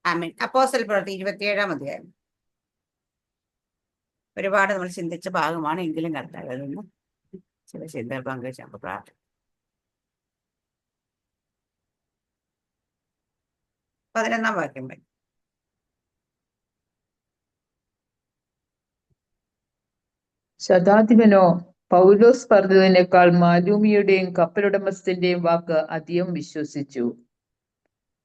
ആമേൻ. അപ്പോസ്തല പ്രവൃത്തി 27-ാം അധ്യായം. ഒരുപാട് നമ്മൾ ചിന്തിച്ച ഭാഗമാണ്, എങ്കിലും കർത്താവ് അതിൽ നിന്ന് ചില ചിന്തകൾ പങ്കുവെച്ച് നമുക്ക് പ്രാർത്ഥിക്കാം. 11-ാം വാക്യം വരെ. ശതാധിപനോ പൗലോസ് പറഞ്ഞതിനേക്കാൾ മാലൂമിയുടെയും കപ്പലുടമസ്ഥന്റെയും വാക്ക് അധികം വിശ്വസിച്ചു.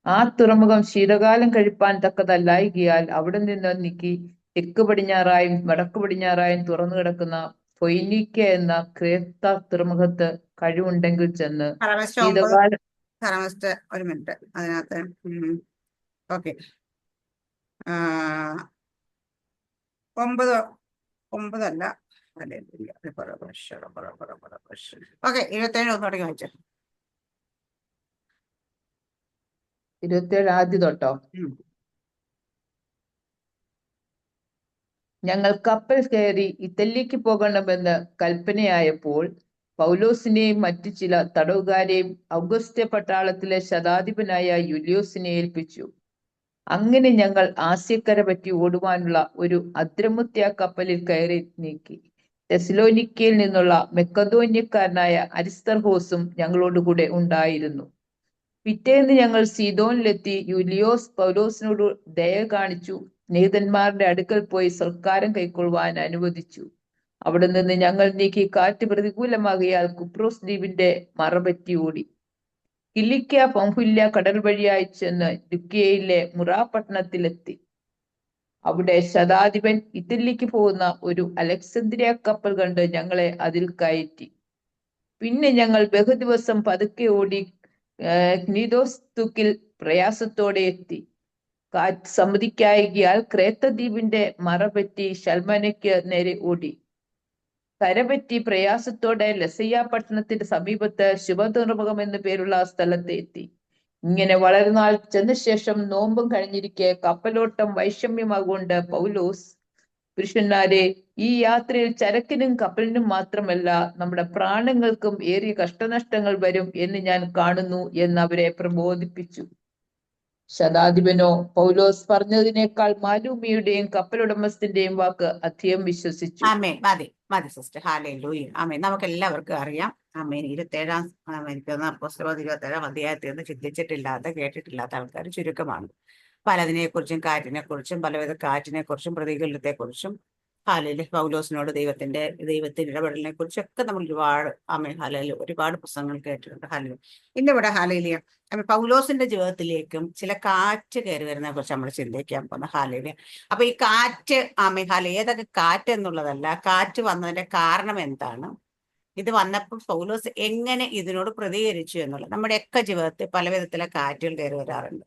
ആ തുറമുഖം ശീതകാലം കഴിപ്പാൻ തക്കതല്ലായികയാൽ അവിടെ നിന്ന് നീക്കി തെക്ക് പടിഞ്ഞാറായും വടക്ക് പടിഞ്ഞാറായും തുറന്നു കിടക്കുന്ന ഫൊയ്നീക്യ എന്ന ക്രേത്ത തുറമുഖത്ത് കഴിവുണ്ടെങ്കിൽ ചെന്ന് ശീതകാലം ഒരു മിനിറ്റ് അതിനകത്ത്. ഓക്കെ, 9 അല്ല, ഓക്കെ, 27 ഒന്നോടങ്ങി വായിച്ചു. 27 ആദ്യ തൊട്ടോ. ഞങ്ങൾ കപ്പൽ കയറി ഇറ്റലിക്ക് പോകണമെന്ന് കൽപ്പനയായപ്പോൾ പൗലോസിനെയും മറ്റു ചില തടവുകാരെയും ഔഗസ്ത്യ പട്ടാളത്തിലെ ശതാധിപനായ യുലിയോസിനെ ഏൽപ്പിച്ചു. അങ്ങനെ ഞങ്ങൾ ആസ്യക്കര പറ്റി ഓടുവാനുള്ള ഒരു അദ്രമുത്യ കപ്പലിൽ കയറി നീക്കി. തെസലോനിക്കയിൽ നിന്നുള്ള മെക്കദോന്യക്കാരനായ അരിസ്തർഹോസും ഞങ്ങളോടുകൂടെ ഉണ്ടായിരുന്നു. പിറ്റേന്ന് ഞങ്ങൾ സീദോനിലെത്തി യുലിയോസ് പൗലോസിനോട് ദയ കാണിച്ചു സ്നേഹിതന്മാരുടെ അടുക്കൽ പോയി സൽക്കാരം കൈക്കൊള്ളുവാൻ അനുവദിച്ചു. അവിടെ നിന്ന് ഞങ്ങൾ നീക്കി കാറ്റ് പ്രതികൂലമാകിയാൽ കുപ്രോസ് ദ്വീപിന്റെ മറപറ്റി ഓടി. കിലിക്യ പംഫുല്യ കടൽ വഴിയായി ചെന്ന് ലുക്കിയയിലെ മുറാ പട്ടണത്തിലെത്തി. അവിടെ ശതാധിപൻ ഇറ്റലിക്ക് പോകുന്ന ഒരു അലക്സാന്ദ്രിയ കപ്പൽ കണ്ട് ഞങ്ങളെ അതിൽ കയറ്റി. പിന്നെ ഞങ്ങൾ ബഹുദിവസം പതുക്കെ ഓടി ക്നീദോസ് തൂക്കിൽ പ്രയാസത്തോടെ എത്തി. കാറ്റ് സമ്മതിക്കായികയാൽ ക്രേത്ത ദ്വീപിന്റെ മറപറ്റി ശൽമനയ്ക്ക് നേരെ ഓടി. കരപറ്റി പ്രയാസത്തോടെ ലസയ്യ പട്ടണത്തിന്റെ സമീപത്ത് ശുഭതുറമുഖം എന്നു പേരുള്ള സ്ഥലത്ത് എത്തി. ഇങ്ങനെ വളരെ നാൾ ചെന്ന ശേഷം നോമ്പും കഴിഞ്ഞിരിക്കെ കപ്പലോട്ടം വൈഷമ്യമാകൊണ്ട് പൗലോസ്, പുരുഷന്മാരെ, ഈ യാത്രയിൽ ചരക്കിനും കപ്പലിനും മാത്രമല്ല നമ്മുടെ പ്രാണങ്ങൾക്കും ഏറിയ കഷ്ടനഷ്ടങ്ങൾ വരും എന്ന് ഞാൻ കാണുന്നു എന്ന് അവരെ പ്രബോധിപ്പിച്ചു. ശതാധിപനോ പൗലോസ് പറഞ്ഞതിനേക്കാൾ മാലൂമിയുടെയും കപ്പലുടമസ്ഥന്റെയും വാക്ക് അധികം വിശ്വസിച്ചു. ആമേൻ. മതി സിസ്റ്റർ. ഹല്ലേലൂയ. ആമേൻ. നമുക്ക് എല്ലാവർക്കും അറിയാം. ആമേൻ. 27-ാം അപ്പോസ്തല പ്രവൃത്തി 27-ാം അധ്യായത്തിൽ നിന്ന് ചിന്തിച്ചിട്ടില്ലാത്ത, കേട്ടിട്ടില്ലാത്ത ആൾക്കാർ ചുരുക്കമാണ്. പലതിനെ കുറിച്ചും കാറ്റിനെ കുറിച്ചും പ്രതികൂലത്തെക്കുറിച്ചും പൗലോസിനോട് ദൈവത്തിന്റെ ഇടപെടലിനെ കുറിച്ചൊക്കെ നമ്മൾ ഒരുപാട് ഒരുപാട് പുസ്തകങ്ങൾ കേട്ടിട്ടുണ്ട്. ഇന്നിവിടെ പൗലോസിന്റെ ജീവിതത്തിലേക്കും ചില കാറ്റ് കയറി വരുന്നതിനെ കുറിച്ച് നമ്മൾ ചിന്തിക്കാൻ പോകുന്ന അപ്പൊ ഈ കാറ്റ് ഏതൊക്കെ കാറ്റ് എന്നുള്ളതല്ല, കാറ്റ് വന്നതിന്റെ കാരണം എന്താണ്, ഇത് വന്നപ്പോൾ പൗലോസ് എങ്ങനെ ഇതിനോട് പ്രതികരിച്ചു എന്നുള്ളത്. നമ്മുടെയൊക്കെ ജീവിതത്തിൽ പല വിധത്തിലെ കാറ്റുകൾ കയറി വരാറുണ്ട്.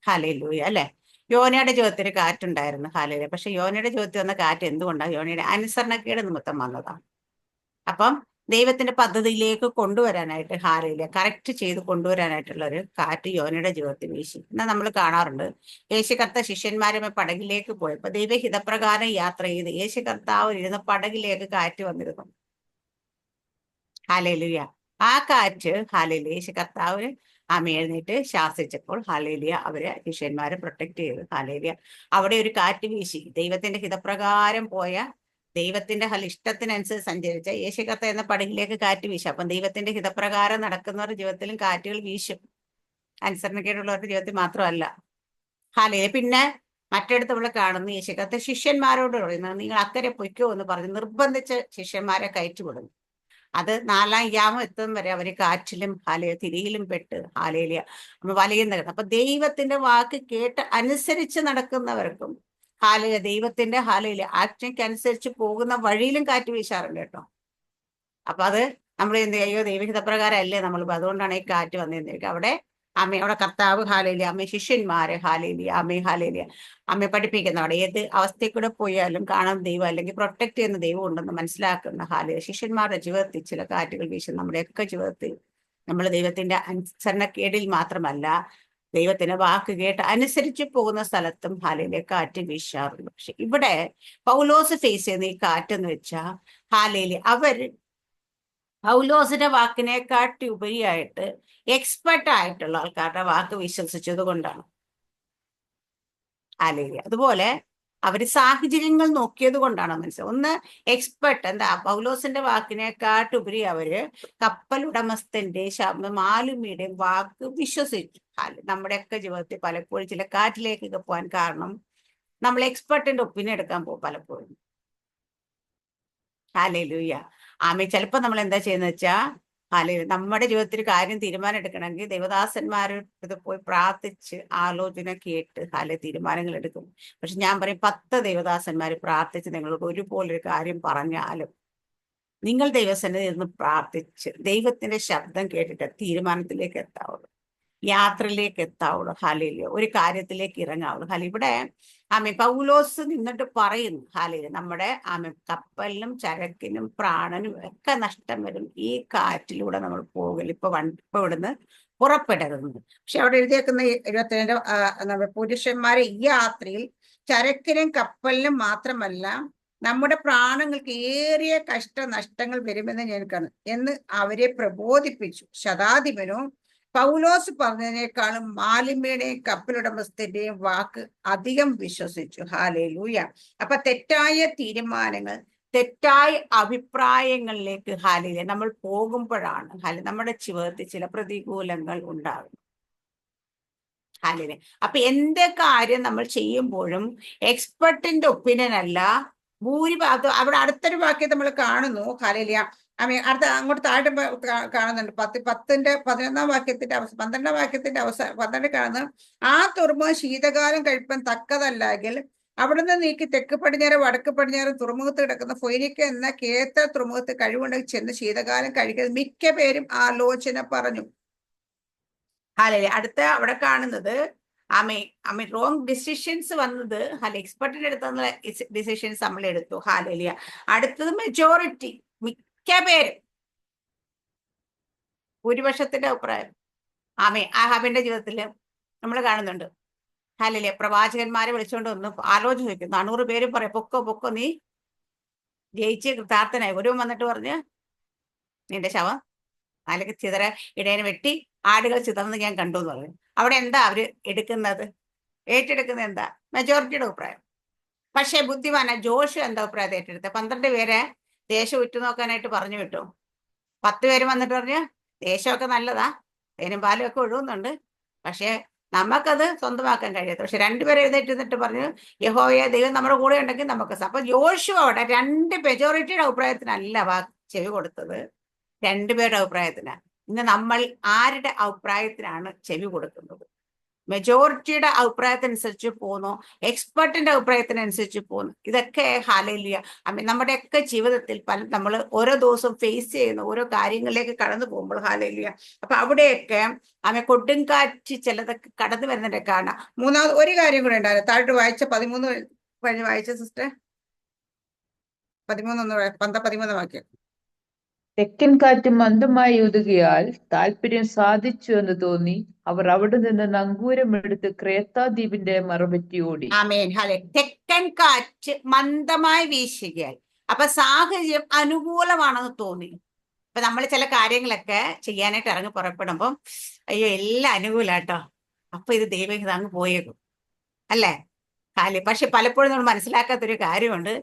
ഹല്ലേലൂയ, അല്ലെ? യോനയുടെ ജീവിതത്തിൽ കാറ്റുണ്ടായിരുന്നു. ഹല്ലേലൂയ. പക്ഷെ യോനയുടെ ജീവിതത്തിൽ വന്ന കാറ്റ് എന്തുകൊണ്ടാണ്? യോനയുടെ അനുസരണക്കേട് നിമിത്തം വന്നതാണ്. അപ്പം ദൈവത്തിന്റെ പദ്ധതിയിലേക്ക് കൊണ്ടുവരാനായിട്ട് കറക്റ്റ് ചെയ്ത് കൊണ്ടുവരാനായിട്ടുള്ള ഒരു കാറ്റ് യോനയുടെ ജീവിതത്തിൽ വീശി. എന്നാൽ നമ്മൾ കാണാറുണ്ട്, യേശു കർത്താവ് ശിഷ്യന്മാരുമായി പടകിലേക്ക് പോയപ്പോൾ ദൈവഹിതപ്രകാരം യാത്ര ചെയ്ത് യേശു കർത്താവ് ഇരുന്ന പടകിലേക്ക് കാറ്റ് വന്നിരുന്നു. ഹല്ലേലൂയ. ആ കാറ്റ് യേശു കർത്താവ് എഴുന്നേറ്റ് ശാസിച്ചപ്പോൾ അവരെ ശിഷ്യന്മാരെ പ്രൊട്ടക്ട് ചെയ്തു. അവിടെ ഒരു കാറ്റ് വീശി. ദൈവത്തിന്റെ ഹിതപ്രകാരം പോയ, ദൈവത്തിന്റെ ഇഷ്ടത്തിനനുസരിച്ച് സഞ്ചരിച്ച യേശു കർത്താവ് എന്ന പടകിലേക്ക് കാറ്റ് വീശും. അപ്പം ദൈവത്തിന്റെ ഹിതപ്രകാരം നടക്കുന്നവരുടെ ജീവിതത്തിലും കാറ്റുകൾ വീശും. അനുസരണക്കേടുള്ളവരുടെ ജീവിതത്തിൽ മാത്രമല്ല. പിന്നെ മറ്റിടത്ത് നമ്മൾ കാണുന്നു, യേശു കർത്താവ് ശിഷ്യന്മാരോട് പറയുന്നത്, നിങ്ങൾ അക്കരെ പൊയ്ക്കോ എന്ന് പറഞ്ഞ് നിർബന്ധിച്ച് ശിഷ്യന്മാരെ കയറ്റിവിടുന്നു. അത് 4-ാം യാമം എത്തും വരെ അവര് കാറ്റിലും തിരിയിലും പെട്ട് വലയുന്ന. അപ്പൊ ദൈവത്തിന്റെ വാക്ക് കേട്ട് അനുസരിച്ച് നടക്കുന്നവർക്കും ദൈവത്തിന്റെ ആജ്ഞയ്ക്ക് അനുസരിച്ച് പോകുന്ന വഴിയിലും കാറ്റ് വീശാറുണ്ട് കേട്ടോ. അപ്പൊ അത് നമ്മൾ എന്ത് ചെയ്യോ, ദൈവഹിതപ്രകാരം അല്ലേ നമ്മൾ, അതുകൊണ്ടാണ് ഈ കാറ്റ് വന്നിരുന്നത്. അവിടെ കർത്താവ് ശിഷ്യന്മാരെ അമ്മയെ പഠിപ്പിക്കുന്ന, അവിടെ ഏത് അവസ്ഥയിൽ കൂടെ പോയാലും കാണാൻ ദൈവം, അല്ലെങ്കിൽ പ്രൊട്ടക്ട് ചെയ്യുന്ന ദൈവം ഉണ്ടെന്ന് മനസ്സിലാക്കുന്ന ശിഷ്യന്മാരുടെ ജീവിതത്തിൽ ചില കാറ്റുകൾ വീശും. നമ്മുടെയൊക്കെ ജീവിതത്തിൽ നമ്മൾ ദൈവത്തിന്റെ അനുസരണക്കേടിൽ മാത്രമല്ല, ദൈവത്തിന്റെ വാക്ക് കേട്ട് അനുസരിച്ച് പോകുന്ന സ്ഥലത്തും കാറ്റ് വീശാറുണ്ട്. പക്ഷെ ഇവിടെ പൗലോസ് ഫേസ് ചെയ്യുന്ന ഈ കാറ്റെന്ന് വെച്ചാൽ പൗലോസിന്റെ വാക്കിനെക്കാട്ടി ഉപരിയായിട്ട് എക്സ്പെർട്ട് ആയിട്ടുള്ള ആൾക്കാരുടെ വാക്ക് വിശ്വസിച്ചത് കൊണ്ടാണ്. ഹാലേലിയ. അതുപോലെ അവര് സാഹചര്യങ്ങൾ നോക്കിയത് കൊണ്ടാണ് മനസ്സിലായത്. ഒന്ന് എക്സ്പെർട്ട് എന്താ പൗലോസിന്റെ വാക്കിനെക്കാട്ടുപരി അവര് കപ്പൽ ഉടമസ്ഥന്റെ മാലുമിയുടെയും വാക്ക് വിശ്വസിച്ചു. നമ്മുടെയൊക്കെ ജീവിതത്തിൽ പലപ്പോഴും ചില കാറ്റിലേക്കൊക്കെ പോകാൻ കാരണം നമ്മൾ എക്സ്പെർട്ടിന്റെ ഒപ്പീനിയൻ എടുക്കാൻ പോകും പലപ്പോഴും. ഹാലേലൂയ. ചിലപ്പോൾ നമ്മൾ എന്താ ചെയ്യുന്നത് വെച്ചാ നമ്മുടെ ജീവിതത്തിൽ കാര്യം തീരുമാനം എടുക്കണമെങ്കിൽ ദേവദാസന്മാരുടെ പോയി പ്രാർത്ഥിച്ച് ആലോചന കേട്ട് തീരുമാനങ്ങൾ എടുക്കും. പക്ഷെ ഞാൻ പറയും 10 ദേവദാസന്മാർ പ്രാർത്ഥിച്ച് നിങ്ങളോട് ഒരുപോലൊരു കാര്യം പറഞ്ഞാലും നിങ്ങൾ ദൈവസന്നിധിയിൽ നിന്ന് പ്രാർത്ഥിച്ച് ദൈവത്തിന്റെ ശബ്ദം കേട്ടിട്ട് തീരുമാനത്തിലേക്ക് എത്താവുള്ളൂ, യാത്രയിലേക്ക് എത്താവുള്ളൂ. ഹാലേലൂയ. ഒരു കാര്യത്തിലേക്ക് ഇറങ്ങാവുള്ളൂ. ഇവിടെ പൗലോസ് നിന്നിട്ട് പറയുന്നു നമ്മുടെ കപ്പലിനും ചരക്കിനും പ്രാണനും ഒക്കെ നഷ്ടം വരും, ഈ കാറ്റിലൂടെ നമ്മൾ പോകൽ ഇപ്പൊ ഇവിടുന്ന് പുറപ്പെടരുത്. പക്ഷെ അവിടെ എഴുതിയേക്കുന്ന 27 പുരുഷന്മാരെ ഈ യാത്രയിൽ ചരക്കിനും കപ്പലിനും മാത്രമല്ല നമ്മുടെ പ്രാണങ്ങൾക്ക് ഏറിയ കഷ്ടനഷ്ടങ്ങൾ വരുമെന്ന് ഞാൻ എന്ന് അവരെ പ്രബോധിപ്പിച്ചു. ശതാധിപനോ പൗലോസ് പറഞ്ഞതിനേക്കാളും മാലിന്യയുടെയും കപ്പലുടമസ്ഥന്റെയും വാക്ക് അധികം വിശ്വസിച്ചു. ഹാലേലൂയ. അപ്പൊ തെറ്റായ തീരുമാനങ്ങൾ, തെറ്റായ അഭിപ്രായങ്ങളിലേക്ക് നമ്മൾ പോകുമ്പോഴാണ് നമ്മുടെ ജീവിതത്തിൽ ചില പ്രതികൂലങ്ങൾ ഉണ്ടാകും. അപ്പൊ എന്ത് കാര്യം നമ്മൾ ചെയ്യുമ്പോഴും എക്സ്പെർട്ടിന്റെ ഒപ്പീനിയൻ അല്ല ഭൂരിഭാഗം. അവിടെ അടുത്തൊരു വാക്യം നമ്മൾ കാണുന്നു. ഹാലേലൂയ. അടുത്ത അങ്ങോട്ട് താഴെ കാണുന്നുണ്ട്. 11-ാം വാക്യത്തിന്റെ 12-ാം വാക്യത്തിന്റെ അവസാനം 12 കാണുന്നു. ആ തുറമുഖം ശീതകാലം കഴിപ്പാൻ തക്കതല്ലെങ്കിൽ അവിടുന്ന് നീക്കി തെക്ക് പടിഞ്ഞാറ് വടക്ക് പടിഞ്ഞാറ് തുറമുഖത്ത് കിടക്കുന്ന ഫൊയ്നിക്ക എന്ന കേത്ര തുറമുഖത്ത് കഴിവുണ്ടെങ്കിൽ ചെന്ന് ശീതകാലം കഴിക്കുന്നത് മിക്ക പേരും ആലോചന പറഞ്ഞു. അടുത്ത അവിടെ കാണുന്നത് റോങ് ഡിസിഷൻസ് വന്നത് എക്സ്പെർട്ടിന്റെ അടുത്തുള്ള ഡിസിഷൻസ് നമ്മൾ എടുത്തു. ഹാലേലിയ. അടുത്തത് മെജോറിറ്റി, മിക്ക പേര്, ഭൂരിപക്ഷത്തിന്റെ അഭിപ്രായം. ആഹാബിന്റെ ജീവിതത്തിൽ നമ്മൾ കാണുന്നുണ്ട്. ഹാലേലിയ. പ്രവാചകന്മാരെ വിളിച്ചുകൊണ്ട് ഒന്ന് ആലോചന വയ്ക്കും. 400 പേരും പറയും പൊക്കോ നീ ജയിച്ച് കൃതാർത്ഥനായി. ഒരു വന്നിട്ട് പറഞ്ഞ് നിന്റെ ശവം അല്ലെങ്കിൽ ചിതറ ഇടയനെ വെട്ടി ആടുകൾ ചിതർന്ന് ഞാൻ കണ്ടു എന്ന് പറഞ്ഞു. അവിടെ എന്താ അവര് ഏറ്റെടുക്കുന്നത് എന്താ? മെജോറിറ്റിയുടെ അഭിപ്രായം. പക്ഷെ ബുദ്ധിമാന ജോഷു എന്താ അഭിപ്രായത്തെ ഏറ്റെടുത്തത്? 12 പേരെ ദേശം ഉറ്റുനോക്കാനായിട്ട് പറഞ്ഞു വിട്ടു. 10 പേര് വന്നിട്ട് പറഞ്ഞു ദേശമൊക്കെ നല്ലതാ, തേനും പാലും ഒക്കെ ഒഴുകുന്നുണ്ട്, പക്ഷെ നമുക്കത് സ്വന്തമാക്കാൻ കഴിയാത്ത. പക്ഷെ 2 പേരെ എഴുന്നേറ്റ് പറഞ്ഞു യഹോവയെ ദൈവം നമ്മുടെ കൂടെ ഉണ്ടെങ്കിൽ നമുക്ക്. അപ്പൊ ജോഷു അവിടെ 2 മെജോറിറ്റിയുടെ അഭിപ്രായത്തിനല്ല ചെവി കൊടുത്തത്, 2 പേരുടെ അഭിപ്രായത്തിനാണ്. ഇന്ന് നമ്മൾ ആരുടെ അഭിപ്രായത്തിനാണ് ചെവി കൊടുക്കുന്നത്? മെജോറിറ്റിയുടെ അഭിപ്രായത്തിനനുസരിച്ച് പോകുന്നു, എക്സ്പെർട്ടിന്റെ അഭിപ്രായത്തിനനുസരിച്ച് പോകുന്നു. ഇതൊക്കെ ഹാലേലൂയ. നമ്മുടെയൊക്കെ ജീവിതത്തിൽ നമ്മൾ ഓരോ ദിവസവും ഫേസ് ചെയ്യുന്ന ഓരോ കാര്യങ്ങളിലേക്ക് കടന്നു പോകുമ്പോൾ ഹാലേലൂയ. അപ്പൊ അവിടെയൊക്കെ കൊടുങ്കാറ്റ് ചിലതൊക്കെ കടന്നു വരുന്നതിന്റെ കാണാം. മൂന്നാമത് ഒരു കാര്യം കൂടെ ഉണ്ടായിരുന്നു. താഴോട്ട് വായിച്ച 13 കഴിഞ്ഞ് വായിച്ച സിസ്റ്റർ 13 വാക്യം. തെക്കൻ കാറ്റ് മന്ദമായി ഉതുകിയാൽ താല്പര്യം സാധിച്ചു എന്ന് തോന്നി അവർ അവിടെ നിന്ന് നങ്കൂരമെടുത്ത് ക്രേത്താദ്വീപിന്റെ മറുപറ്റി ഓടി. തെക്കൻ കാറ്റ് മന്ദമായി വീശുകയാൽ അപ്പൊ സാഹചര്യം അനുകൂലമാണെന്ന് തോന്നി. ഇപ്പൊ നമ്മൾ ചില കാര്യങ്ങളൊക്കെ ചെയ്യാനായിട്ട് ഇറങ്ങി പുറപ്പെടുമ്പം അയ്യോ എല്ലാം അനുകൂലാട്ടോ, അപ്പൊ ഇത് ദൈവം അങ്ങ് പോയേക്കും അല്ലേ? പക്ഷെ പലപ്പോഴും നമ്മൾ മനസ്സിലാക്കാത്തൊരു കാര്യമുണ്ട്.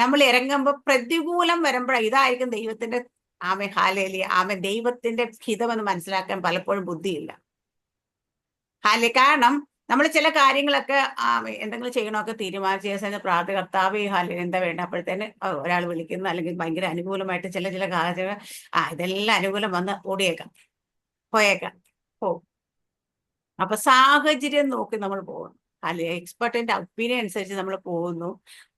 നമ്മൾ ഇറങ്ങുമ്പോൾ പ്രതികൂലം വരുമ്പോഴാണ് ഇതായിരിക്കും ദൈവത്തിന്റെ ദൈവത്തിന്റെ ഹിതമെന്ന് മനസ്സിലാക്കാൻ പലപ്പോഴും ബുദ്ധിയില്ല. കാരണം നമ്മൾ ചില കാര്യങ്ങളൊക്കെ എന്തെങ്കിലും ചെയ്യണമൊക്കെ തീരുമാനിച്ച പ്രാർത്ഥകർത്താവ് എന്താ വേണ്ട, അപ്പോഴത്തേന് ഒരാൾ വിളിക്കുന്നു, അല്ലെങ്കിൽ ഭയങ്കര അനുകൂലമായിട്ട് ചില കാര്യങ്ങൾ ഇതെല്ലാം അനുകൂലം വന്ന് പോയേക്കാം. അപ്പൊ സാഹചര്യം നോക്കി നമ്മൾ പോകുന്നു. എക്സ്പെർട്ടിന്റെ ഒപ്പീനിയൻ അനുസരിച്ച് നമ്മൾ പോകുന്നു,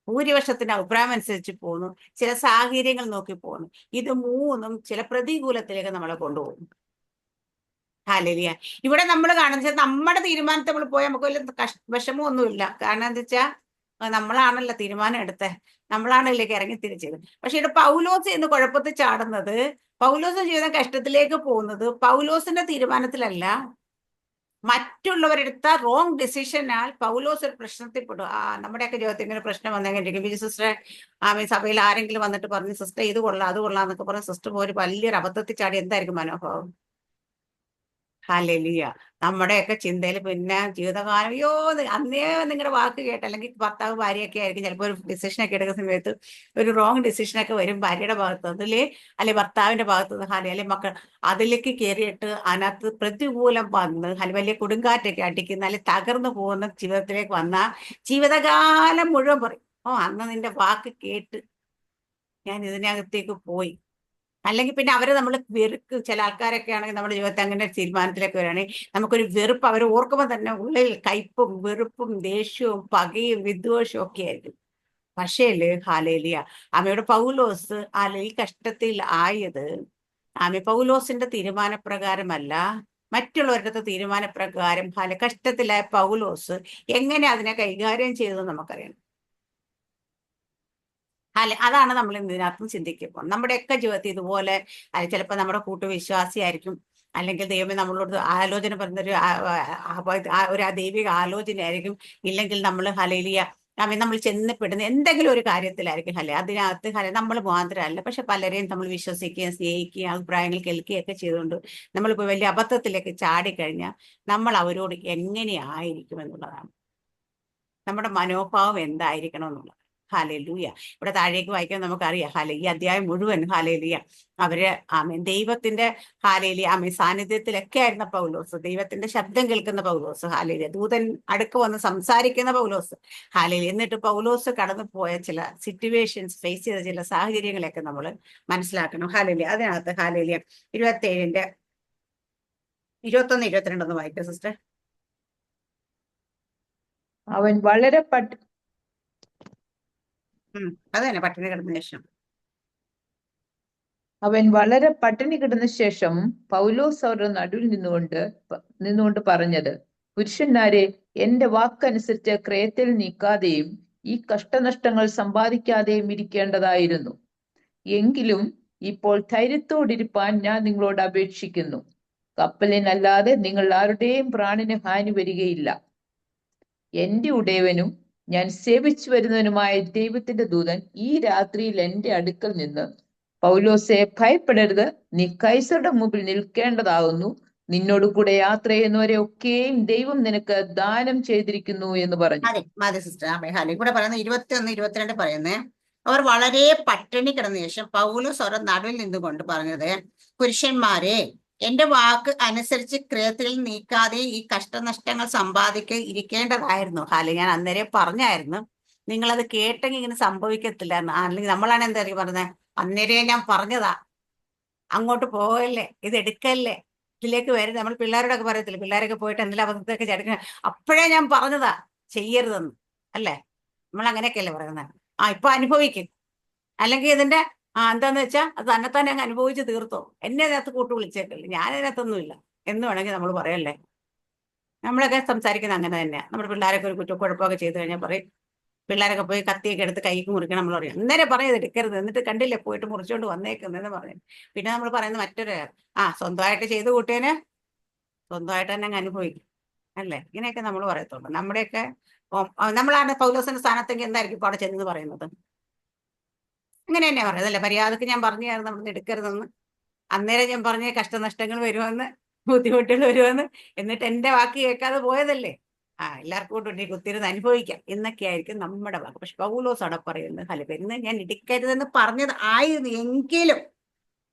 ഭൂരിപക്ഷത്തിന്റെ അഭിപ്രായം അനുസരിച്ച് പോകുന്നു, ചില സാഹചര്യങ്ങൾ നോക്കി പോകുന്നു. ഇത് മൂന്നും ചില പ്രതികൂലത്തിലേക്ക് നമ്മളെ കൊണ്ടുപോകും. ഹാലേലിയ. ഇവിടെ നമ്മൾ കാണുന്നത് നമ്മുടെ തീരുമാനത്തെ നമ്മൾ പോയാൽ നമുക്ക് വലിയ വിഷമമൊന്നുമില്ല. കാരണം എന്താ വെച്ചാൽ നമ്മളാണല്ലോ തീരുമാനം എടുത്തത്, നമ്മളാണല്ലോ ഇറങ്ങി തിരിച്ചത്. പക്ഷെ ഇവിടെ പൗലോസ് എന്ന് കുഴപ്പത്തിൽ ചാടുന്നത്, പൗലോസ് ചെയ്ത കഷ്ടത്തിലേക്ക് പോകുന്നത് പൗലോസിന്റെ തീരുമാനത്തിലല്ല, മറ്റുള്ളവരെടുത്ത റോങ് ഡിസിഷനാൽ പൗലോസ് ഒരു പ്രശ്നത്തിൽപ്പെടും. നമ്മുടെയൊക്കെ ജീവിതത്തിൽ ഇങ്ങനെ പ്രശ്നം വന്നെങ്കിൽ ബിജു സിസ്റ്ററെ സഭയിൽ ആരെങ്കിലും വന്നിട്ട് പറഞ്ഞു സിസ്റ്റർ ഇത് കൊള്ളാം അത് കൊള്ളാം എന്നൊക്കെ പറഞ്ഞ് സിസ്റ്റർ ഒരു വലിയൊരു അബദ്ധത്തിൽ ചാടി എന്തായിരിക്കും മനോഭാവം? ഹല്ലേലൂയ. നമ്മുടെയൊക്കെ ചിന്തയിൽ പിന്നെ ജീവിതകാലം അയ്യോ അന്നേ നിങ്ങളുടെ വാക്ക് കേട്ട്, അല്ലെങ്കിൽ ഭർത്താവ് ഭാര്യയൊക്കെ ആയിരിക്കും ചിലപ്പോൾ ഒരു ഡിസിഷനൊക്കെ എടുക്കുന്ന സമയത്ത് ഒരു റോങ് ഡിസിഷനൊക്കെ വരും ഭാര്യയുടെ ഭാഗത്ത് അതില്, അല്ലെ ഭർത്താവിന്റെ ഭാഗത്ത് ഹാലെ, അല്ലെ മക്കൾ അതിലേക്ക് കയറിയിട്ട് അതിനകത്ത് പ്രതികൂലം വന്ന് വലിയ കൊടുങ്കാറ്റൊക്കെ അടിക്കുന്ന, അല്ലെ തകർന്നു പോകുന്ന ജീവിതത്തിലേക്ക് വന്ന ജീവിതകാലം മുഴുവൻ പറയും, ഓ അന്ന് നിന്റെ വാക്ക് കേട്ട് ഞാൻ ഇതിനകത്തേക്ക് പോയി. അല്ലെങ്കിൽ പിന്നെ അവരെ നമ്മൾ വെറുക്കും. ചില ആൾക്കാരൊക്കെ ആണെങ്കിൽ നമ്മുടെ ജീവിതത്തിൽ അങ്ങനെ തീരുമാനത്തിലേക്ക് വരികയാണെങ്കിൽ നമുക്കൊരു വെറുപ്പ് അവരെ ഓർക്കുമ്പോൾ തന്നെ ഉള്ളിൽ കയ്പും വെറുപ്പും ദേഷ്യവും പകയും വിദ്വേഷവും ഒക്കെ ആയിരിക്കും. പക്ഷേ ഹാലേലിയ അമ്മയുടെ പൗലോസ് ഈ കഷ്ടത്തിൽ ആയത് പൗലോസിന്റെ തീരുമാനപ്രകാരമല്ല, മറ്റുള്ളവരുടെ തീരുമാനപ്രകാരം കഷ്ടത്തിലായ പൗലോസ് എങ്ങനെ അതിനെ കൈകാര്യം ചെയ്തതെന്ന് നമുക്കറിയാം. അല്ലെ, അതാണ് നമ്മൾ ഇതിനകത്തും ചിന്തിക്കുമ്പോൾ നമ്മുടെയൊക്കെ ജീവിതത്തിൽ ഇതുപോലെ ചിലപ്പോൾ നമ്മുടെ കൂട്ടുവിശ്വാസിയായിരിക്കും, അല്ലെങ്കിൽ ദൈവമേ നമ്മളോട് ആലോചന പറഞ്ഞൊരു ഒരു ദൈവിക ആലോചനയായിരിക്കും, ഇല്ലെങ്കിൽ നമ്മൾ ഹലേലിയ നമ്മൾ ചെന്നപ്പെടുന്ന എന്തെങ്കിലും ഒരു കാര്യത്തിലായിരിക്കും അതിനകത്ത് നമ്മൾ മാത്രമല്ല, പക്ഷെ പലരെയും നമ്മൾ വിശ്വസിക്കുകയും സ്നേഹിക്കുകയും അഭിപ്രായങ്ങൾ കേൾക്കുകയൊക്കെ ചെയ്തുകൊണ്ട് നമ്മളിപ്പോൾ വലിയ അബദ്ധത്തിലേക്ക് ചാടിക്കഴിഞ്ഞാൽ നമ്മൾ അവരോട് എങ്ങനെയായിരിക്കും എന്നുള്ളതാണ്, നമ്മുടെ മനോഭാവം എന്തായിരിക്കണം എന്നുള്ളത്. ഹാലേലൂയ. ഇവിടെ താഴേക്ക് വായിക്കാൻ നമുക്കറിയാം ഈ അധ്യായം മുഴുവൻ ഹാലേലൂയ അവര് ദൈവത്തിന്റെ സാന്നിധ്യത്തിലൊക്കെ ആയിരുന്ന പൗലോസ്, ദൈവത്തിന്റെ ശബ്ദം കേൾക്കുന്ന പൗലോസ്, ദൂതൻ അടുക്ക് വന്ന് സംസാരിക്കുന്ന പൗലോസ്, എന്നിട്ട് പൗലോസ് കടന്നു പോയ ചില സിറ്റുവേഷൻസ്, ഫേസ് ചെയ്ത ചില സാഹചര്യങ്ങളെയൊക്കെ നമ്മൾ മനസ്സിലാക്കണം. അതിനകത്ത് 27-ന്റെ 21-22 വായിക്കാം സിസ്റ്റർ. അവൻ വളരെ അത് തന്നെ, പട്ടിണി കിടന്ന ശേഷം പട്ടിണി കിടന്ന ശേഷം പൗലോസ് അവരുടെ നടുവിൽ നിന്നുകൊണ്ട് പറഞ്ഞത്, പുരുഷന്മാരെ, എന്റെ വാക്കനുസരിച്ച് ക്രേത്തിൽ നീക്കാതെയും ഈ കഷ്ടനഷ്ടങ്ങൾ സമ്പാദിക്കാതെയും ഇരിക്കേണ്ടതായിരുന്നു. എങ്കിലും ഇപ്പോൾ ധൈര്യത്തോടിരിപ്പാൻ ഞാൻ നിങ്ങളോട് അപേക്ഷിക്കുന്നു. കപ്പലിനല്ലാതെ നിങ്ങൾ ആരുടെയും പ്രാണന് ഹാനി വരികയില്ല. എന്റെ ഉടയവനും ഞാൻ സേവിച്ചു വരുന്നവനുമായ ദൈവത്തിന്റെ ദൂതൻ ഈ രാത്രിയിൽ എന്റെ അടുക്കൽ നിന്ന്, പൗലോസെ, ഭയപ്പെടരുത്, നീ കൈസറുടെ മുമ്പിൽ നിൽക്കേണ്ടതാകുന്നു. നിന്നോട് കൂടെ യാത്ര ചെയ്യുന്നവരെ ഒക്കെയും ദൈവം നിനക്ക് ദാനം ചെയ്തിരിക്കുന്നു എന്ന് പറഞ്ഞു. അതെ സിസ്റ്റർ. കൂടെ പറയുന്നത് 21-22 പറയുന്നേ, അവർ വളരെ പട്ടിണി കിടന്ന ശേഷം പൗലോസ് അവരുടെ നടുവിൽ നിന്നുകൊണ്ട് പറഞ്ഞത്, പുരുഷന്മാരെ, എന്റെ വാക്ക് അനുസരിച്ച് ക്രേത്തിൽ നീക്കാതെ ഈ കഷ്ടനഷ്ടങ്ങൾ സമ്പാദിക്കുക ഇരിക്കേണ്ടതായിരുന്നു. ഞാൻ അന്നേരം പറഞ്ഞായിരുന്നു, നിങ്ങളത് കേട്ടെങ്കിൽ ഇങ്ങനെ സംഭവിക്കത്തില്ല. അല്ലെങ്കിൽ നമ്മളാണ് എന്തായിരിക്കും പറഞ്ഞത്, അന്നേരം ഞാൻ പറഞ്ഞതാ, അങ്ങോട്ട് പോകല്ലേ, ഇത് എടുക്കല്ലേ, ഇതിലേക്ക് വരും. നമ്മൾ പിള്ളേരോടൊക്കെ പറയത്തില്ല, പിള്ളേരൊക്കെ പോയിട്ട് എന്തെങ്കിലും അബദ്ധത്തൊക്കെ ചടക്കുക, അപ്പോഴേ ഞാൻ പറഞ്ഞതാ ചെയ്യരുതെന്ന്, അല്ലേ? നമ്മൾ അങ്ങനെയൊക്കെയല്ലേ പറയുന്നത്. ഇപ്പൊ അനുഭവിക്കും, അല്ലെങ്കിൽ ഇതിന്റെ എന്താന്ന് വെച്ചാൽ അത് തന്നെത്താനെ അങ്ങ് അനുഭവിച്ച് തീർത്തോ, എന്നെ അതിനകത്ത് കൂട്ടു വിളിച്ചേക്കല്ലേ, ഞാൻ അതിനകത്തൊന്നുമില്ല എന്ന് വേണമെങ്കിൽ നമ്മൾ പറയല്ലേ. നമ്മളൊക്കെ സംസാരിക്കുന്നത് അങ്ങനെ തന്നെയാണ്. നമ്മുടെ പിള്ളേരൊക്കെ ഒരു കുറ്റക്കുഴപ്പമൊക്കെ ചെയ്ത് കഴിഞ്ഞാൽ പറയും, പിള്ളേരൊക്കെ പോയി കത്തിയൊക്കെ എടുത്ത് കൈക്ക് മുറിക്കണം, നമ്മൾ പറയും അന്നേരം പറയുന്നത് എടുക്കരുത്, എന്നിട്ട് കണ്ടില്ലേ പോയിട്ട് മുറിച്ചോണ്ട് വന്നേക്കുന്നതെന്ന് പറയും. പിന്നെ നമ്മൾ പറയുന്നത് മറ്റൊരു സ്വന്തമായിട്ട് ചെയ്ത് കൂട്ടിയതിന് സ്വന്തമായിട്ട് തന്നെ അങ്ങ് അനുഭവിക്കും, അല്ലേ? ഇങ്ങനെയൊക്കെ നമ്മൾ പറയത്തുള്ളൂ. നമ്മുടെയൊക്കെ നമ്മളാണ് പൗലോസിന്റെ സ്ഥാനത്തെങ്കിൽ എന്തായിരിക്കും ഇപ്പോൾ അവിടെ ചെന്ന് പറയുന്നത്? അങ്ങനെ തന്നെയാ പറയുന്നത്, അല്ലേ? മര്യാദക്ക് ഞാൻ പറഞ്ഞായിരുന്നു നമ്മൾ എടുക്കരുതെന്ന്, അന്നേരം ഞാൻ പറഞ്ഞ കഷ്ടനഷ്ടങ്ങൾ വരുമെന്ന്, ബുദ്ധിമുട്ടുകൾ വരുമെന്ന്, എന്നിട്ട് എന്റെ വാക്ക് കേൾക്കാതെ പോയതല്ലേ. എല്ലാവർക്കും കൂടെ കുത്തിരുന്ന് അനുഭവിക്കാം എന്നൊക്കെ ആയിരിക്കും നമ്മുടെ വാക്ക്. പക്ഷെ പൗലോസ് അവിടെ പറയുന്നത്, ഇന്ന് ഞാൻ ഇടിക്കരുതെന്ന് പറഞ്ഞത് ആയിരുന്നു എങ്കിലും,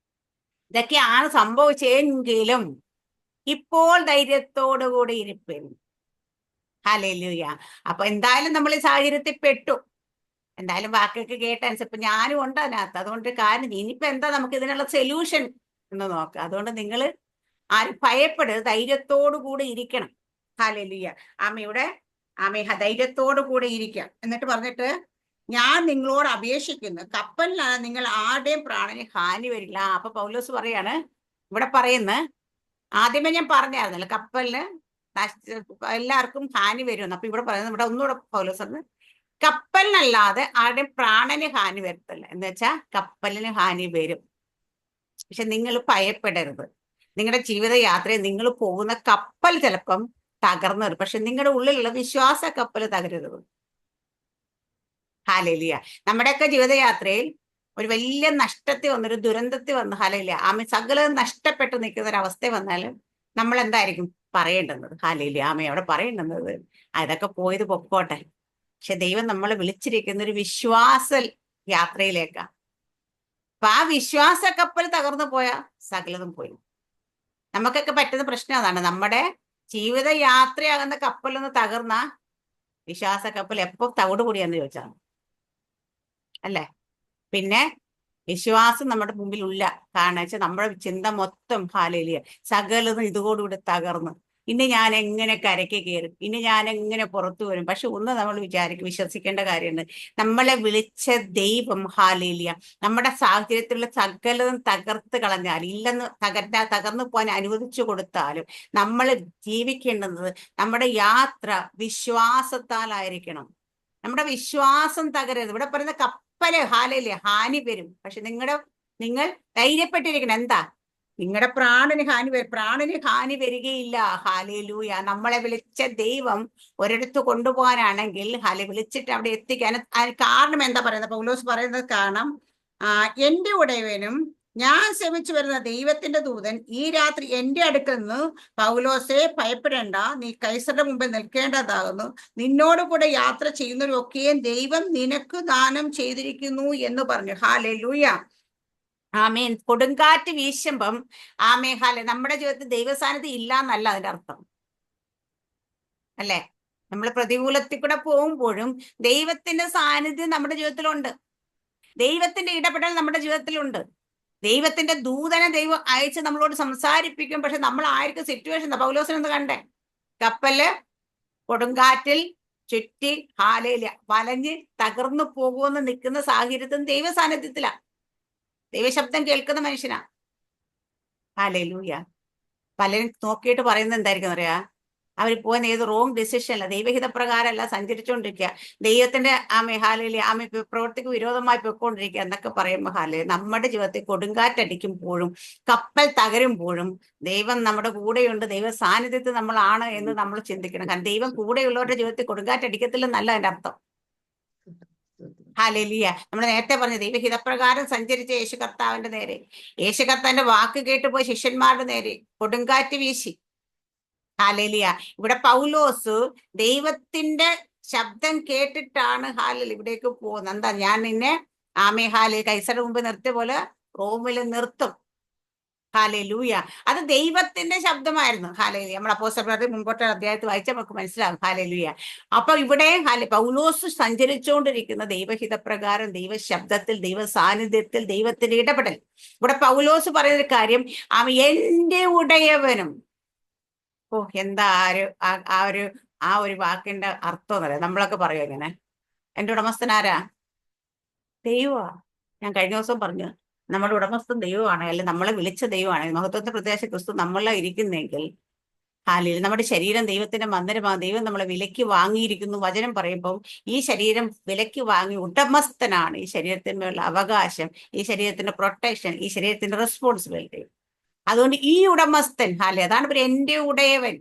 ഇതൊക്കെയാണ് സംഭവിച്ചെങ്കിലും ഇപ്പോൾ ധൈര്യത്തോടുകൂടി ഇരിപ്പിൻ. ഹല്ലേലൂയ. അപ്പൊ എന്തായാലും നമ്മൾ ഈ സാഹചര്യത്തിൽ പെട്ടു, എന്തായാലും വാക്കൊക്കെ കേട്ടനുസരിച്ച് ഇപ്പൊ ഞാനും ഉണ്ട് അതിനകത്ത്. അതുകൊണ്ട് കാര്യം ഇനിയിപ്പോ എന്താ നമുക്ക് ഇതിനുള്ള സൊല്യൂഷൻ എന്ന് നോക്കുക. അതുകൊണ്ട് നിങ്ങൾ ആരും ഭയപ്പെടരുത്, ധൈര്യത്തോടു കൂടി ഇരിക്കണം. ഹല്ലേലൂയ. ആമയുടെ ധൈര്യത്തോടു കൂടി ഇരിക്കുക. എന്നിട്ട് പറഞ്ഞിട്ട്, ഞാൻ നിങ്ങളോട് അപേക്ഷിക്കുന്നു, കപ്പലിലാണ് നിങ്ങൾ ആരുടെയും പ്രാണന് ഹാനി വരില്ല. അപ്പൊ പൗലോസ് പറയാണ്, ഇവിടെ പറയുന്ന ആദ്യമേ ഞാൻ പറഞ്ഞായിരുന്നല്ലോ കപ്പലിന് എല്ലാവർക്കും ഹാനി വരുമെന്ന്. അപ്പൊ ഇവിടെ പറയുന്നത്, ഇവിടെ ഒന്നുകൂടെ പൗലോസ് പറഞ്ഞ്, കപ്പലിനല്ലാതെ ആരുടെയും പ്രാണന് ഹാനി വരത്തില്ല. എന്ന് വെച്ചാൽ കപ്പലിന് ഹാനി വരും, പക്ഷെ നിങ്ങൾ ഭയപ്പെടരുത്. നിങ്ങളുടെ ജീവിതയാത്രയിൽ നിങ്ങൾ പോകുന്ന കപ്പൽ ചിലപ്പം തകർന്നു വരും, പക്ഷെ നിങ്ങളുടെ ഉള്ളിലുള്ള വിശ്വാസ കപ്പൽ തകരരുത്. ഹല്ലേലൂയ. നമ്മുടെയൊക്കെ ജീവിതയാത്രയിൽ ഒരു വലിയ നഷ്ടത്തിൽ വന്നൊരു ദുരന്തത്തിൽ വന്ന് സകലം നഷ്ടപ്പെട്ട് നിൽക്കുന്ന ഒരു അവസ്ഥ വന്നാലും നമ്മൾ എന്തായിരിക്കും പറയേണ്ടുന്നത്? ഹല്ലേലൂയ, ആമേൻ. അവിടെ പറയേണ്ടുന്നത് അതൊക്കെ പോയത് പൊക്കോട്ടെ, പക്ഷെ ദൈവം നമ്മളെ വിളിച്ചിരിക്കുന്ന ഒരു വിശ്വാസ യാത്രയിലേക്കാ. അപ്പൊ ആ വിശ്വാസ കപ്പൽ തകർന്നു പോയാ സകലതും പോയി. നമുക്കൊക്കെ പറ്റുന്ന പ്രശ്നം അതാണ്. നമ്മുടെ ജീവിത യാത്രയാകുന്ന കപ്പലൊന്ന് തകർന്ന വിശ്വാസ കപ്പൽ എപ്പോ തവിട് കൂടിയാന്ന് ചോദിച്ചാൽ, അല്ലേ? പിന്നെ വിശ്വാസം നമ്മുടെ മുമ്പിലില്ല. കാരണം വെച്ചാൽ നമ്മുടെ ചിന്ത മൊത്തം ഹല്ലേലൂയ സകലതും ഇതോടുകൂടി തകർന്ന് ഇനി ഞാൻ എങ്ങനെ കരയ്ക്ക് കയറും, ഇനി ഞാൻ എങ്ങനെ പുറത്തു വരും. പക്ഷെ ഒന്ന് നമ്മൾ വിശ്വസിക്കേണ്ട കാര്യമുണ്ട്. നമ്മളെ വിളിച്ച ദൈവം ഹല്ലേലൂയ നമ്മുടെ സാഹചര്യത്തിലുള്ള സകലതും തകർത്ത് കളഞ്ഞാൽ, ഇല്ലെന്ന് തകർന്നു പോകാൻ അനുവദിച്ചു കൊടുത്താലും നമ്മൾ ജീവിക്കേണ്ടുന്നത് നമ്മുടെ യാത്ര വിശ്വാസത്താലായിരിക്കണം. നമ്മുടെ വിശ്വാസം തകരരുത്. ഇവിടെ പറയുന്ന കപ്പല് ഹാലയില്ലേ, ഹാനി വരും. പക്ഷെ നിങ്ങൾ ധൈര്യപ്പെട്ടിരിക്കണം. എന്താ? നിങ്ങളുടെ പ്രാണന് ഹാനി വരികയില്ല. ഹല്ലേലൂയ. നമ്മളെ വിളിച്ച ദൈവം ഒരിടത്ത് കൊണ്ടുപോകാനാണെങ്കിൽ വിളിച്ചിട്ട് അവിടെ എത്തിക്കാൻ അതിന് കാരണം എന്താ പറയുന്നത്? പൗലോസ് പറയുന്നത് കാരണം എന്റെ ഉടയവനും ഞാൻ ശ്രമിച്ചു വരുന്ന ദൈവത്തിന്റെ ദൂതൻ ഈ രാത്രി എന്റെ അടുക്കൽ നിന്ന്, പൗലോസെ ഭയപ്പെടേണ്ട, നീ കൈസരുടെ മുമ്പിൽ നിൽക്കേണ്ടതാകുന്നു, നിന്നോട് കൂടെ യാത്ര ചെയ്യുന്നവരൊക്കെയും ദൈവം നിനക്ക് ദാനം ചെയ്തിരിക്കുന്നു എന്ന് പറഞ്ഞു. ഹല്ലേലൂയ, ആമേൻ. കൊടുങ്കാറ്റ് വീശുമ്പം നമ്മുടെ ജീവിതത്തിൽ ദൈവസാന്നിധ്യം ഇല്ല എന്നല്ല അതിന്റെ അർത്ഥം, അല്ലേ? നമ്മൾ പ്രതികൂലത്തിൽ കൂടെ പോകുമ്പോഴും ദൈവത്തിന്റെ സാന്നിധ്യം നമ്മുടെ ജീവിതത്തിലുണ്ട്. ദൈവത്തിന്റെ ഇടപെടൽ നമ്മുടെ ജീവിതത്തിലുണ്ട്. ദൈവത്തിന്റെ ദൂതനെ ദൈവം അയച്ച് നമ്മളോട് സംസാരിപ്പിക്കും. പക്ഷെ നമ്മൾ ആയിരിക്കും സിറ്റുവേഷൻ? പൗലോസിനെന്ന് കണ്ടേ, കപ്പല് കൊടുങ്കാറ്റിൽ ചുറ്റി വലഞ്ഞ് തകർന്നു പോകുമെന്ന് നിൽക്കുന്ന സാഹചര്യത്തിൽ ദൈവ സാന്നിധ്യത്തിലാ, ദൈവശബ്ദം കേൾക്കുന്ന മനുഷ്യനാ. ഹല്ലേലൂയ. പലരും നോക്കിയിട്ട് പറയുന്നത് എന്തായിരിക്കും അറിയാ? അവർ പോകുന്ന ഏത് റോങ് ഡിസിഷൻ അല്ല, ദൈവഹിത പ്രകാരമല്ല സഞ്ചരിച്ചുകൊണ്ടിരിക്കുക, ദൈവത്തിന്റെ പ്രവൃത്തിക്ക് വിരോധമായി പൊയ്ക്കൊണ്ടിരിക്കുക എന്നൊക്കെ പറയുമ്പോൾ നമ്മുടെ ജീവിതത്തിൽ കൊടുങ്കാറ്റടിക്കുമ്പോഴും കപ്പൽ തകരുമ്പോഴും ദൈവം നമ്മുടെ കൂടെയുണ്ട്, ദൈവ സാന്നിധ്യത്തിൽ നമ്മളാണ് എന്ന് നമ്മൾ ചിന്തിക്കണം. കാരണം ദൈവം കൂടെയുള്ളവരുടെ ജീവിതത്തിൽ കൊടുങ്കാറ്റടിക്കത്തില്ലെന്നല്ല അതിന്റെ അർത്ഥം. ഹല്ലേലൂയ. നമ്മൾ നേരത്തെ പറഞ്ഞ ദൈവഹിതപ്രകാരം സഞ്ചരിച്ച യേശു കർത്താവിന്റെ നേരെ, യേശു കർത്താവിന്റെ വാക്ക് കേട്ട് പോയ ശിഷ്യന്മാരുടെ നേരെ കൊടുങ്കാറ്റ് വീശി. ഹല്ലേലൂയ. ഇവിടെ പൗലോസ് ദൈവത്തിന്റെ ശബ്ദം കേട്ടിട്ടാണ് ഇവിടേക്ക് പോകുന്നത്. എന്താ? ഞാൻ നിന്നെ കൈസരുടെ മുമ്പ് നിർത്തിയ പോലെ റോമിൽ നിർത്തും. ഹല്ലേലൂയ. അത് ദൈവത്തിന്റെ ശബ്ദമായിരുന്നു. ഹല്ലേലൂയ. നമ്മൾ അപ്പോസ്തലരുടെ മുമ്പോട്ട് അധ്യായത്തിൽ വായിച്ചാൽ നമുക്ക് മനസ്സിലാകും. ഹല്ലേലൂയ. അപ്പൊ ഇവിടെ പൗലോസ് സഞ്ചരിച്ചുകൊണ്ടിരിക്കുന്ന ദൈവഹിതപ്രകാരം, ദൈവശബ്ദത്തിൽ, ദൈവ സാന്നിധ്യത്തിൽ, ദൈവത്തിന്റെ ഇടപെടൽ. ഇവിടെ പൗലോസ് പറയുന്ന കാര്യം, എന്റെ ഉടയവനും. എന്താ ആ ഒരു വാക്കിന്റെ അർത്ഥം എന്നറിയാം? നമ്മളൊക്കെ പറയും ഇങ്ങനെ, എന്റെ ഉടമസ്ഥനാരാ? ദൈവമാ. ഞാൻ കഴിഞ്ഞ ദിവസം പറഞ്ഞു, നമ്മുടെ ഉടമസ്ഥൻ ദൈവമാണ്, അല്ലെങ്കിൽ നമ്മളെ വിളിച്ച ദൈവമാണ്. മഹത്വത്തിന്റെ പ്രത്യാശ ക്രിസ്തു നമ്മളെ ഇരിക്കുന്നെങ്കിൽ നമ്മുടെ ശരീരം ദൈവത്തിന്റെ മന്ദിരമാണ്. ദൈവം നമ്മളെ വിലയ്ക്ക് വാങ്ങിയിരിക്കുന്നു. വചനം പറയുമ്പം ഈ ശരീരം വിലയ്ക്ക് വാങ്ങി ഉടമസ്ഥനാണ്. ഈ ശരീരത്തിന്മേലുള്ള അവകാശം, ഈ ശരീരത്തിന്റെ പ്രൊട്ടക്ഷൻ, ഈ ശരീരത്തിന്റെ റെസ്പോൺസിബിലിറ്റി. അതുകൊണ്ട് ഈ ഉടമസ്ഥൻ അതാണ് എന്റെ ഉടയവൻ.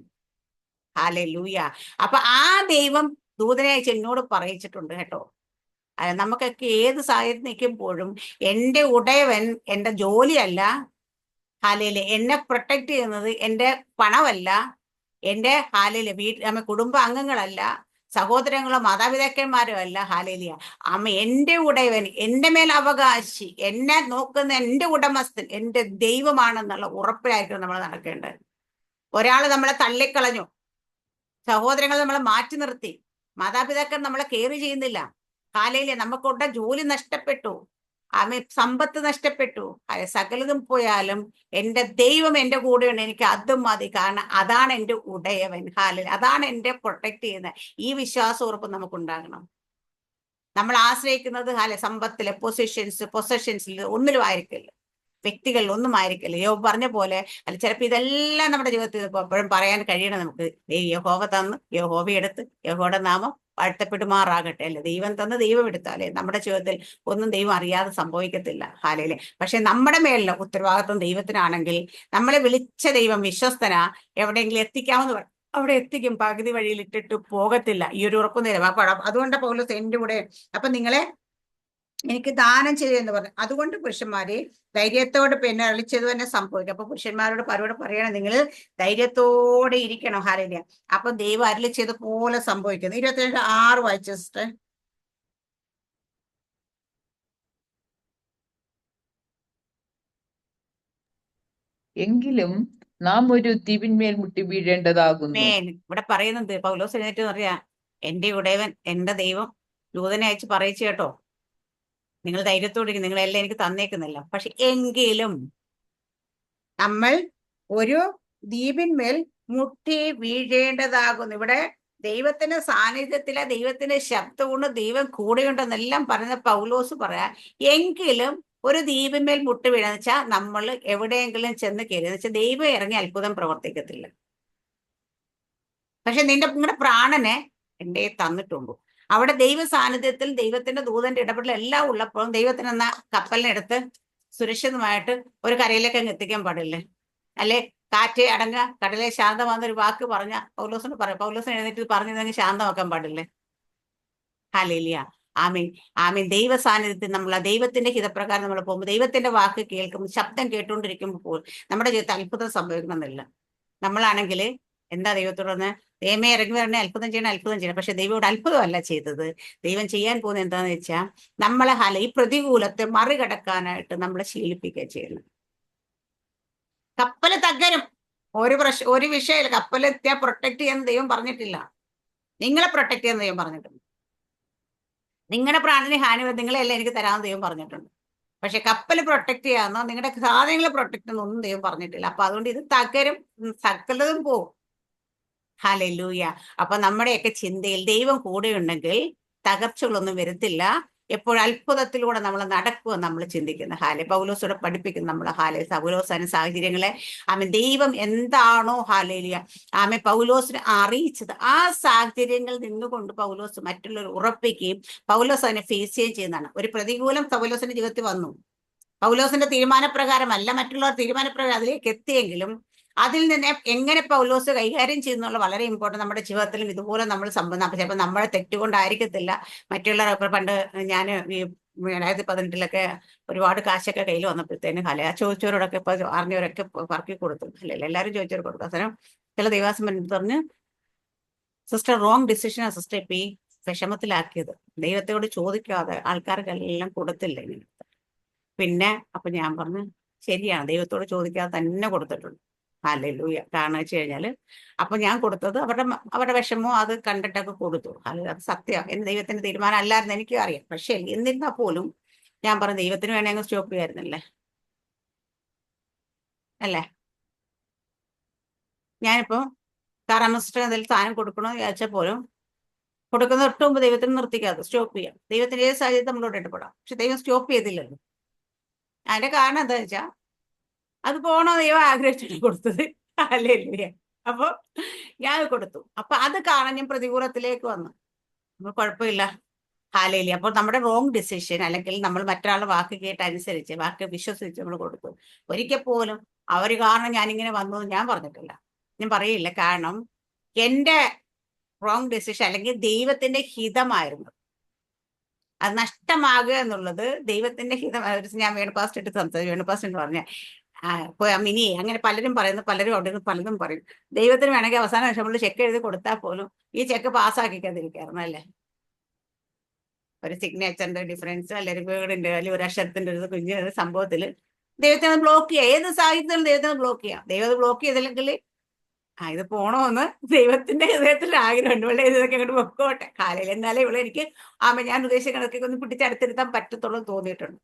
ഹല്ലേലൂയ. അപ്പൊ ആ ദൈവം ദൂതനെ അയച്ച് എന്നോട് പറയിച്ചിട്ടുണ്ട് കേട്ടോ. നമുക്കൊക്കെ ഏത് സാഹചര്യം നിൽക്കുമ്പോഴും എന്റെ ഉടയവൻ എന്റെ ജോലിയല്ല, എന്നെ പ്രൊട്ടക്ട് ചെയ്യുന്നത് എന്റെ പണമല്ല, എന്റെ കുടുംബ അംഗങ്ങളല്ല, സഹോദരങ്ങളോ മാതാപിതാക്കന്മാരോ അല്ല. ഹല്ലേലൂയ. എന്റെ ഉടയവൻ, എന്റെ മേൽ അവകാശി, എന്നെ നോക്കുന്ന എന്റെ ഉടമസ്ഥൻ എന്റെ ദൈവമാണെന്നുള്ള ഉറപ്പിലായിരിക്കും നമ്മൾ നടക്കേണ്ടത്. ഒരാൾ നമ്മളെ തള്ളിക്കളഞ്ഞു, സഹോദരങ്ങൾ നമ്മളെ മാറ്റി നിർത്തി, മാതാപിതാക്കൾ നമ്മളെ കെയർ ചെയ്യുന്നില്ല, ഹല്ലേലൂയ, നമുക്കുള്ള ജോലി നഷ്ടപ്പെട്ടു, സമ്പത്ത് നഷ്ടപ്പെട്ടു, സകലതും പോയാലും എന്റെ ദൈവം എന്റെ കൂടെയുണ്ട്, എനിക്ക് അതും മതി. കാരണം അതാണ് എന്റെ ഉടയവൻ. അതാണ് എന്റെ പ്രൊട്ടക്ട് ചെയ്യുന്നത്. ഈ വിശ്വാസ ഉറപ്പ് നമുക്കുണ്ടാകണം. നമ്മൾ ആശ്രയിക്കുന്നത് സമ്പത്തിലെ പൊസഷൻസിൽ ഒന്നിലും ആയിരിക്കില്ല, വ്യക്തികളിൽ ഒന്നും ആയിരിക്കില്ല. യോബ് പറഞ്ഞ പോലെ ചിലപ്പോൾ ഇതെല്ലാം നമ്മുടെ ജീവിതത്തിൽ എപ്പോഴും പറയാൻ കഴിയണം നമുക്ക്. യഹോവ തന്ന് യഹോവ എടുത്ത് യഹോവയുടെ നാമം വാഴ്ത്തപ്പെടുമാറാകട്ടെ. അല്ലെ, ദൈവം തന്ന് ദൈവം എടുത്താലേ നമ്മുടെ ജീവിതത്തിൽ ഒന്നും ദൈവം അറിയാതെ സംഭവിക്കത്തില്ല. ഹാലയിലെ. പക്ഷെ നമ്മുടെ മേലുള്ള ഉത്തരവാദിത്വം ദൈവത്തിനാണെങ്കിൽ, നമ്മളെ വിളിച്ച ദൈവം വിശ്വസ്തനാ, എവിടെയെങ്കിലും എത്തിക്കാമെന്ന് അവിടെ എത്തിക്കും, പകുതി വഴിയിൽ ഇട്ടിട്ട് പോകത്തില്ല. ഈ ഒരു ഉറപ്പ് നേരം. അതുകൊണ്ട് പൗലോസ് എന്റെ കൂടെ. അപ്പൊ നിങ്ങളെ എനിക്ക് ദാനം ചെയ്തു എന്ന് പറഞ്ഞു. അതുകൊണ്ട് പുരുഷന്മാരെ ധൈര്യത്തോടെ പിന്നെ അളിച്ചത് തന്നെ സംഭവിക്കും. അപ്പൊ പുരുഷന്മാരോട് പരോട് പറയണം, നിങ്ങൾ ധൈര്യത്തോടെ ഇരിക്കണം. ഹാലേലൂയ. അപ്പൊ ദൈവം അരുളി ചെയ്ത പോലെ സംഭവിക്കുന്നു. 22:6 വായിച്ചു സിസ്റ്റർ. എങ്കിലും നാം ഒരു ദ്വീപിന്മേൽ മുട്ടി വീഴേണ്ടതാകുന്നു. ഇവിടെ പറയുന്നത് പൗലോസ് എഴുന്നേറ്റ് പറയാ, എന്റെ ഉടയവൻ എന്റെ ദൈവം ദൂതനെ അയച്ച് പറയിച്ചു കേട്ടോ, നിങ്ങൾ ധൈര്യത്തോടെ നിങ്ങളെല്ലാം എനിക്ക് തന്നേക്കുന്നില്ല. പക്ഷെ എങ്കിലും നമ്മൾ ഒരു ദ്വീപിന്മേൽ മുട്ടി വീഴേണ്ടതാകുന്നു. ഇവിടെ ദൈവത്തിന്റെ സാന്നിധ്യത്തിലെ ദൈവത്തിന്റെ ശബ്ദമുണ്ട്, ദൈവം കൂടെയുണ്ടെന്നെല്ലാം പറഞ്ഞ പൗലോസ് പറയാ, എങ്കിലും ഒരു ദ്വീപിന്മേൽ മുട്ടി വീഴാന്ന് വെച്ചാൽ നമ്മൾ എവിടെയെങ്കിലും ചെന്ന് കയറിയെന്ന് വെച്ചാൽ ദൈവം ഇറങ്ങി അത്ഭുതം പ്രവർത്തിക്കത്തില്ല. പക്ഷെ നിങ്ങളുടെ പ്രാണനെ എന്റെ തന്നിട്ടുണ്ട്. അവിടെ ദൈവ സാന്നിധ്യത്തിൽ ദൈവത്തിന്റെ ദൂതന്റെ ഇടപെടൽ എല്ലാം ഉള്ളപ്പോഴും ദൈവത്തിന് എന്ന കപ്പലിനെടുത്ത് സുരക്ഷിതമായിട്ട് ഒരു കരയിലേക്ക് അങ്ങ് എത്തിക്കാൻ പാടില്ലേ? അല്ലെ കാറ്റ് അടങ്ങുക, കടലെ ശാന്തമാകുന്നൊരു വാക്ക് പറഞ്ഞ പൗലോസിന് പറയാം, പൗലോസിന് എഴുന്നേറ്റ് പറഞ്ഞതെങ്കിൽ ശാന്തമാക്കാൻ പാടില്ലേ? ഹല്ലേലൂയ. ആമീൻ ആമീൻ. ദൈവ സാന്നിധ്യത്തിൽ നമ്മൾ ദൈവത്തിന്റെ ഹിതപ്രകാരം നമ്മൾ പോകുമ്പോൾ ദൈവത്തിന്റെ വാക്ക് കേൾക്കുമ്പോൾ ശബ്ദം കേട്ടുകൊണ്ടിരിക്കുമ്പോൾ നമ്മുടെ ജീവിതത്തിൽ അത്ഭുതം സംഭവിക്കണമെന്നില്ല. നമ്മളാണെങ്കിൽ എന്താ ദൈവത്തോടൊന്ന് ദൈവമേ ഇറങ്ങി വരണേ, അത്ഭുതം ചെയ്യണം. പക്ഷെ ദൈവം അത്ഭുതമല്ല ചെയ്തത്. ദൈവം ചെയ്യാൻ പോകുന്നത് എന്താന്ന് വെച്ചാൽ നമ്മളെ ഈ പ്രതികൂലത്തെ മറികടക്കാനായിട്ട് നമ്മളെ ശീലിപ്പിക്കുക ചെയ്യണം. കപ്പല് തകരും, ഒരു വിഷയമില്ല. കപ്പലെത്തിയാൽ പ്രൊട്ടക്ട് ചെയ്യാൻ ദൈവം പറഞ്ഞിട്ടില്ല. നിങ്ങളെ പ്രൊട്ടക്ട് ചെയ്യാൻ ദൈവം പറഞ്ഞിട്ടുണ്ട്. നിങ്ങളുടെ പ്രാണന് ഹാനി നിങ്ങളെല്ലാം എനിക്ക് തരാമെന്ന് ദൈവം പറഞ്ഞിട്ടുണ്ട്. പക്ഷെ കപ്പല് പ്രൊട്ടക്ട് ചെയ്യാന്നോ നിങ്ങളുടെ സാധനങ്ങളെ പ്രൊട്ടക്ട് ചെയ്യുന്നൊന്നും ദൈവം പറഞ്ഞിട്ടില്ല. അപ്പൊ അതുകൊണ്ട് ഇത് തകരും, സകലതും പോകും. ഹല്ലേലൂയ. അപ്പൊ നമ്മുടെയൊക്കെ ചിന്തയിൽ ദൈവം കൂടെ ഉണ്ടെങ്കിൽ തകർച്ചകളൊന്നും വരത്തില്ല. എപ്പോഴും അത്ഭുതത്തിലൂടെ നമ്മൾ നടക്കുക നമ്മൾ ചിന്തിക്കുന്ന പൗലോസോടെ പഠിപ്പിക്കുന്ന നമ്മൾ പൗലോസാന സാഹചര്യങ്ങളെ ദൈവം എന്താണോ പൗലോസിനെ അറിയിച്ചത് ആ സാഹചര്യങ്ങളിൽ നിന്നുകൊണ്ട് പൗലോസ് മറ്റുള്ളവർ ഉറപ്പിക്കുകയും പൗലോസ് അതിനെ ഫേസ് ചെയ്യുകയും ചെയ്യുന്നതാണ്. ഒരു പ്രതികൂലം പൗലോസിന്റെ ജീവിതത്തിൽ വന്നു. പൗലോസിന്റെ തീരുമാനപ്രകാരമല്ല, മറ്റുള്ളവർ തീരുമാനപ്രകാരം അതിലേക്ക് എത്തിയെങ്കിലും അതിൽ നിന്ന് എങ്ങനെ പൗലോസ് കൈകാര്യം ചെയ്യുന്നുള്ള വളരെ ഇമ്പോർട്ടൻ്റ്. നമ്മുടെ ജീവിതത്തിലും ഇതുപോലെ നമ്മൾ സംബന്ധം ചിലപ്പോൾ നമ്മളെ തെറ്റുകൊണ്ടായിരിക്കത്തില്ല. മറ്റുള്ളവരൊക്കെ പണ്ട് ഞാൻ ഈ 2018 ഒരുപാട് കാശൊക്കെ കയ്യിൽ വന്നപ്പോഴത്തേനും ചോദിച്ചവരോടൊക്കെ ഇപ്പൊ അറിഞ്ഞവരൊക്കെ പറക്കി കൊടുത്തു. അല്ലല്ലോ എല്ലാവരും ചോദിച്ചവർ കൊടുത്തു. അവസാനം ചില ദൈവാസം പറഞ്ഞ്, സിസ്റ്റർ റോങ് ഡിസിഷനാണ് സിസ്റ്റർ ഇപ്പൊ ഈ വിഷമത്തിലാക്കിയത്. ദൈവത്തോട് ചോദിക്കാതെ ആൾക്കാർക്കെല്ലാം കൊടുത്തില്ല ഇങ്ങനെ. പിന്നെ അപ്പൊ ഞാൻ പറഞ്ഞു ശരിയാണ്, ദൈവത്തോട് ചോദിക്കാതെ തന്നെ കൊടുത്തിട്ടുണ്ട്. ഹല്ലേലൂയ. കാരണം വെച്ച് കഴിഞ്ഞാല് അപ്പൊ ഞാൻ കൊടുത്തത് അവരുടെ വിഷമവും അത് കണ്ടിട്ടൊക്കെ കൊടുത്തു. അത് സത്യം. എന്ന് ദൈവത്തിന്റെ തീരുമാനം അല്ലായിരുന്നു എനിക്കും അറിയാം. പക്ഷെ എന്നിരുന്നാൽ പോലും ഞാൻ പറഞ്ഞു ദൈവത്തിന് വേണേ അങ്ങ് സ്റ്റോപ്പ് ചെയ്യായിരുന്നല്ലേ അല്ലേ? ഞാനിപ്പോ കാറാമിസ്റ്റർ എന്തെങ്കിലും സാധനം കൊടുക്കണമെന്ന് വിചാരിച്ചാൽ പോലും കൊടുക്കുന്ന തൊട്ട് മുമ്പ് ദൈവത്തിന് നിർത്തിക്കാതെ സ്റ്റോപ്പ് ചെയ്യാം. ദൈവത്തിന്റെ ഏത് സാഹചര്യം നമ്മളോട് ഇടപെടാം. പക്ഷെ ദൈവം സ്റ്റോപ്പ് ചെയ്തില്ലല്ലോ. അതിന്റെ കാരണം എന്താ വെച്ചാ അത് പോണോ ദൈവം ആഗ്രഹിച്ചിട്ട് കൊടുത്തത്. ഹല്ലേലൂയ. അപ്പൊ ഞാൻ കൊടുത്തു. അപ്പൊ അത് കാണാൻ ഞാൻ പ്രതികൂലത്തിലേക്ക് വന്നു. അപ്പൊ കുഴപ്പമില്ല. ഹല്ലേലൂയ. അപ്പൊ നമ്മുടെ റോങ് ഡിസിഷൻ അല്ലെങ്കിൽ നമ്മൾ മറ്റൊരാളുടെ വാക്ക് കേട്ട് അനുസരിച്ച് വാക്ക് വിശ്വസിച്ച് നമ്മൾ കൊടുത്തു. ഒരിക്കൽ പോലും അവർ കാരണം ഞാനിങ്ങനെ വന്നു ഞാൻ പറഞ്ഞിട്ടില്ല, ഞാൻ പറയില്ല. കാരണം എന്റെ റോങ് ഡിസിഷൻ അല്ലെങ്കിൽ ദൈവത്തിന്റെ ഹിതമായിരുന്നു. അത് നഷ്ടമാകുക എന്നുള്ളത് ദൈവത്തിന്റെ ഹിതം. ഞാൻ വേണുപാസ്റ്റ് ഇട്ട് സംസാരിച്ചു. വേണുപാസ്റ്റ് പറഞ്ഞ മിനി അങ്ങനെ പലരും പറയുന്നു, പലരും അവിടെ നിന്ന് പലതും പറയും. ദൈവത്തിന് വേണമെങ്കിൽ അവസാന നിമിഷം നമ്മൾ ചെക്ക് എഴുതി കൊടുത്താൽ പോലും ഈ ചെക്ക് പാസ്സാക്കിക്കാതിരിക്കായിരുന്നു അല്ലേ? ഒരു സിഗ്നേച്ചറിന്റെ ഡിഫറൻസ് അല്ലെങ്കിൽ വീടിന്റെ അല്ലെങ്കിൽ ഒരു അക്ഷരത്തിന്റെ ഒരു കുഞ്ഞ് സംഭവത്തിൽ ദൈവത്തിനെ ബ്ലോക്ക് ചെയ്യാം. ഏത് സാഹിത്യത്തിലും ദൈവത്തിനെ ബ്ലോക്ക് ചെയ്യാം. ദൈവത്തെ ബ്ലോക്ക് ചെയ്തില്ലെങ്കിൽ ഇത് പോണോന്ന് ദൈവത്തിന്റെ ഹൃദയത്തിൽ ആഗ്രഹമുണ്ട്. ഇവിടെ ഇതൊക്കെ അങ്ങോട്ട് വെക്കോട്ടെ കാലയിൽ, എന്നാലേ ഇവിടെ എനിക്ക് ഞാൻ ഉദ്ദേശിച്ച കണക്കൊക്കെ ഒന്ന് പിടിച്ചടുത്തിരുത്താൻ പറ്റത്തുള്ളൂ തോന്നിയിട്ടുണ്ട്.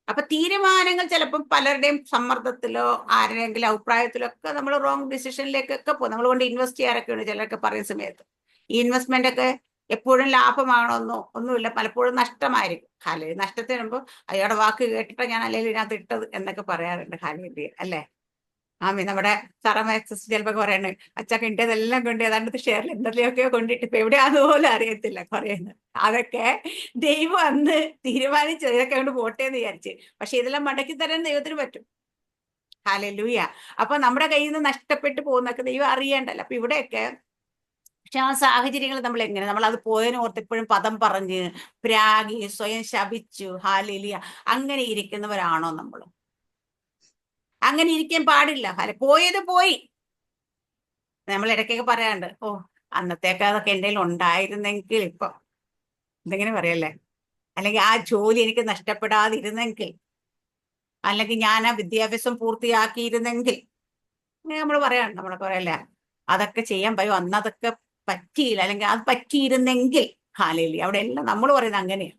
അപ്പൊ തീരുമാനങ്ങൾ ചിലപ്പം പലരുടെയും സമ്മർദ്ദത്തിലോ ആരുടെയെങ്കിലും അഭിപ്രായത്തിലോ ഒക്കെ നമ്മൾ റോങ് ഡിസിഷനിലേക്കൊക്കെ പോകും. നമ്മൾ കൊണ്ട് ഇൻവെസ്റ്റ് ചെയ്യാറൊക്കെ ഉണ്ട് ചിലരൊക്കെ പറയുന്ന സമയത്ത്. ഈ ഇൻവെസ്റ്റ്മെന്റ് ഒക്കെ എപ്പോഴും ലാഭമാണോന്നോ ഒന്നുമില്ല, പലപ്പോഴും നഷ്ടമായിരിക്കും. ഹാലയിൽ നഷ്ടത്തിന് മുമ്പ് അയാളുടെ വാക്ക് കേട്ടിട്ട് ഞാൻ അല്ലെങ്കിൽ ഇതിനകത്ത് ഇട്ടത് എന്നൊക്കെ പറയാറുണ്ട്. ഹാലയിൽ അല്ലേ? നമ്മുടെ സാറമ്മ ചിലപ്പോ പറയണേ അച്ഛക്ക് ഇന്ത്യതെല്ലാം കൊണ്ട് ഏതാണ്ട് ഷെയറിൽ എന്തെങ്കിലുമൊക്കെയോ കൊണ്ടിട്ട് ഇപ്പൊ എവിടെയാന്ന് പോലും അറിയത്തില്ല പറയുന്നത്. അതൊക്കെ ദൈവം അന്ന് തീരുമാനിച്ചു ഇതൊക്കെ കൊണ്ട് പോട്ടെ എന്ന് വിചാരിച്ച്. പക്ഷെ ഇതെല്ലാം മടക്കി തരാൻ ദൈവത്തിന് പറ്റും. ഹല്ലേലൂയ. അപ്പൊ നമ്മുടെ കയ്യിൽ നിന്ന് നഷ്ടപ്പെട്ടു പോകുന്നൊക്കെ ദൈവം അറിയണ്ടല്ലോ. അപ്പൊ ഇവിടെയൊക്കെ പക്ഷെ ആ സാഹചര്യങ്ങൾ നമ്മൾ എങ്ങനെ നമ്മൾ അത് പോയതിനെ ഓർത്ത് എപ്പോഴും പദം പറഞ്ഞ് പ്രാഗി സ്വയം ശപിച്ചു ഹാലേലിയ അങ്ങനെ ഇരിക്കുന്നവരാണോ നമ്മൾ? അങ്ങനെ ഇരിക്കാൻ പാടില്ല. പോയത് പോയി. നമ്മൾ ഇടയ്ക്കൊക്കെ പറയാണ്ട്, ഓ അന്നത്തേക്ക് അതൊക്കെ എൻ്റെ കയ്യിൽ ഉണ്ടായിരുന്നെങ്കിൽ ഇപ്പൊ എന്തെങ്കിലും പറയല്ലേ, അല്ലെങ്കിൽ ആ ജോലി എനിക്ക് നഷ്ടപ്പെടാതിരുന്നെങ്കിൽ, അല്ലെങ്കിൽ ഞാൻ ആ വിദ്യാഭ്യാസം പൂർത്തിയാക്കിയിരുന്നെങ്കിൽ, അങ്ങനെ നമ്മൾ പറയാണ്ട് നമ്മളെ പറയല്ലേ, അതൊക്കെ ചെയ്യാൻ പറ്റും, അന്ന് അതൊക്കെ പറ്റിയില്ല, അല്ലെങ്കിൽ അത് പറ്റിയിരുന്നെങ്കിൽ. ഹാലേലൂയ. അവിടെ എല്ലാം നമ്മൾ പറയുന്നത് അങ്ങനെയാണ്.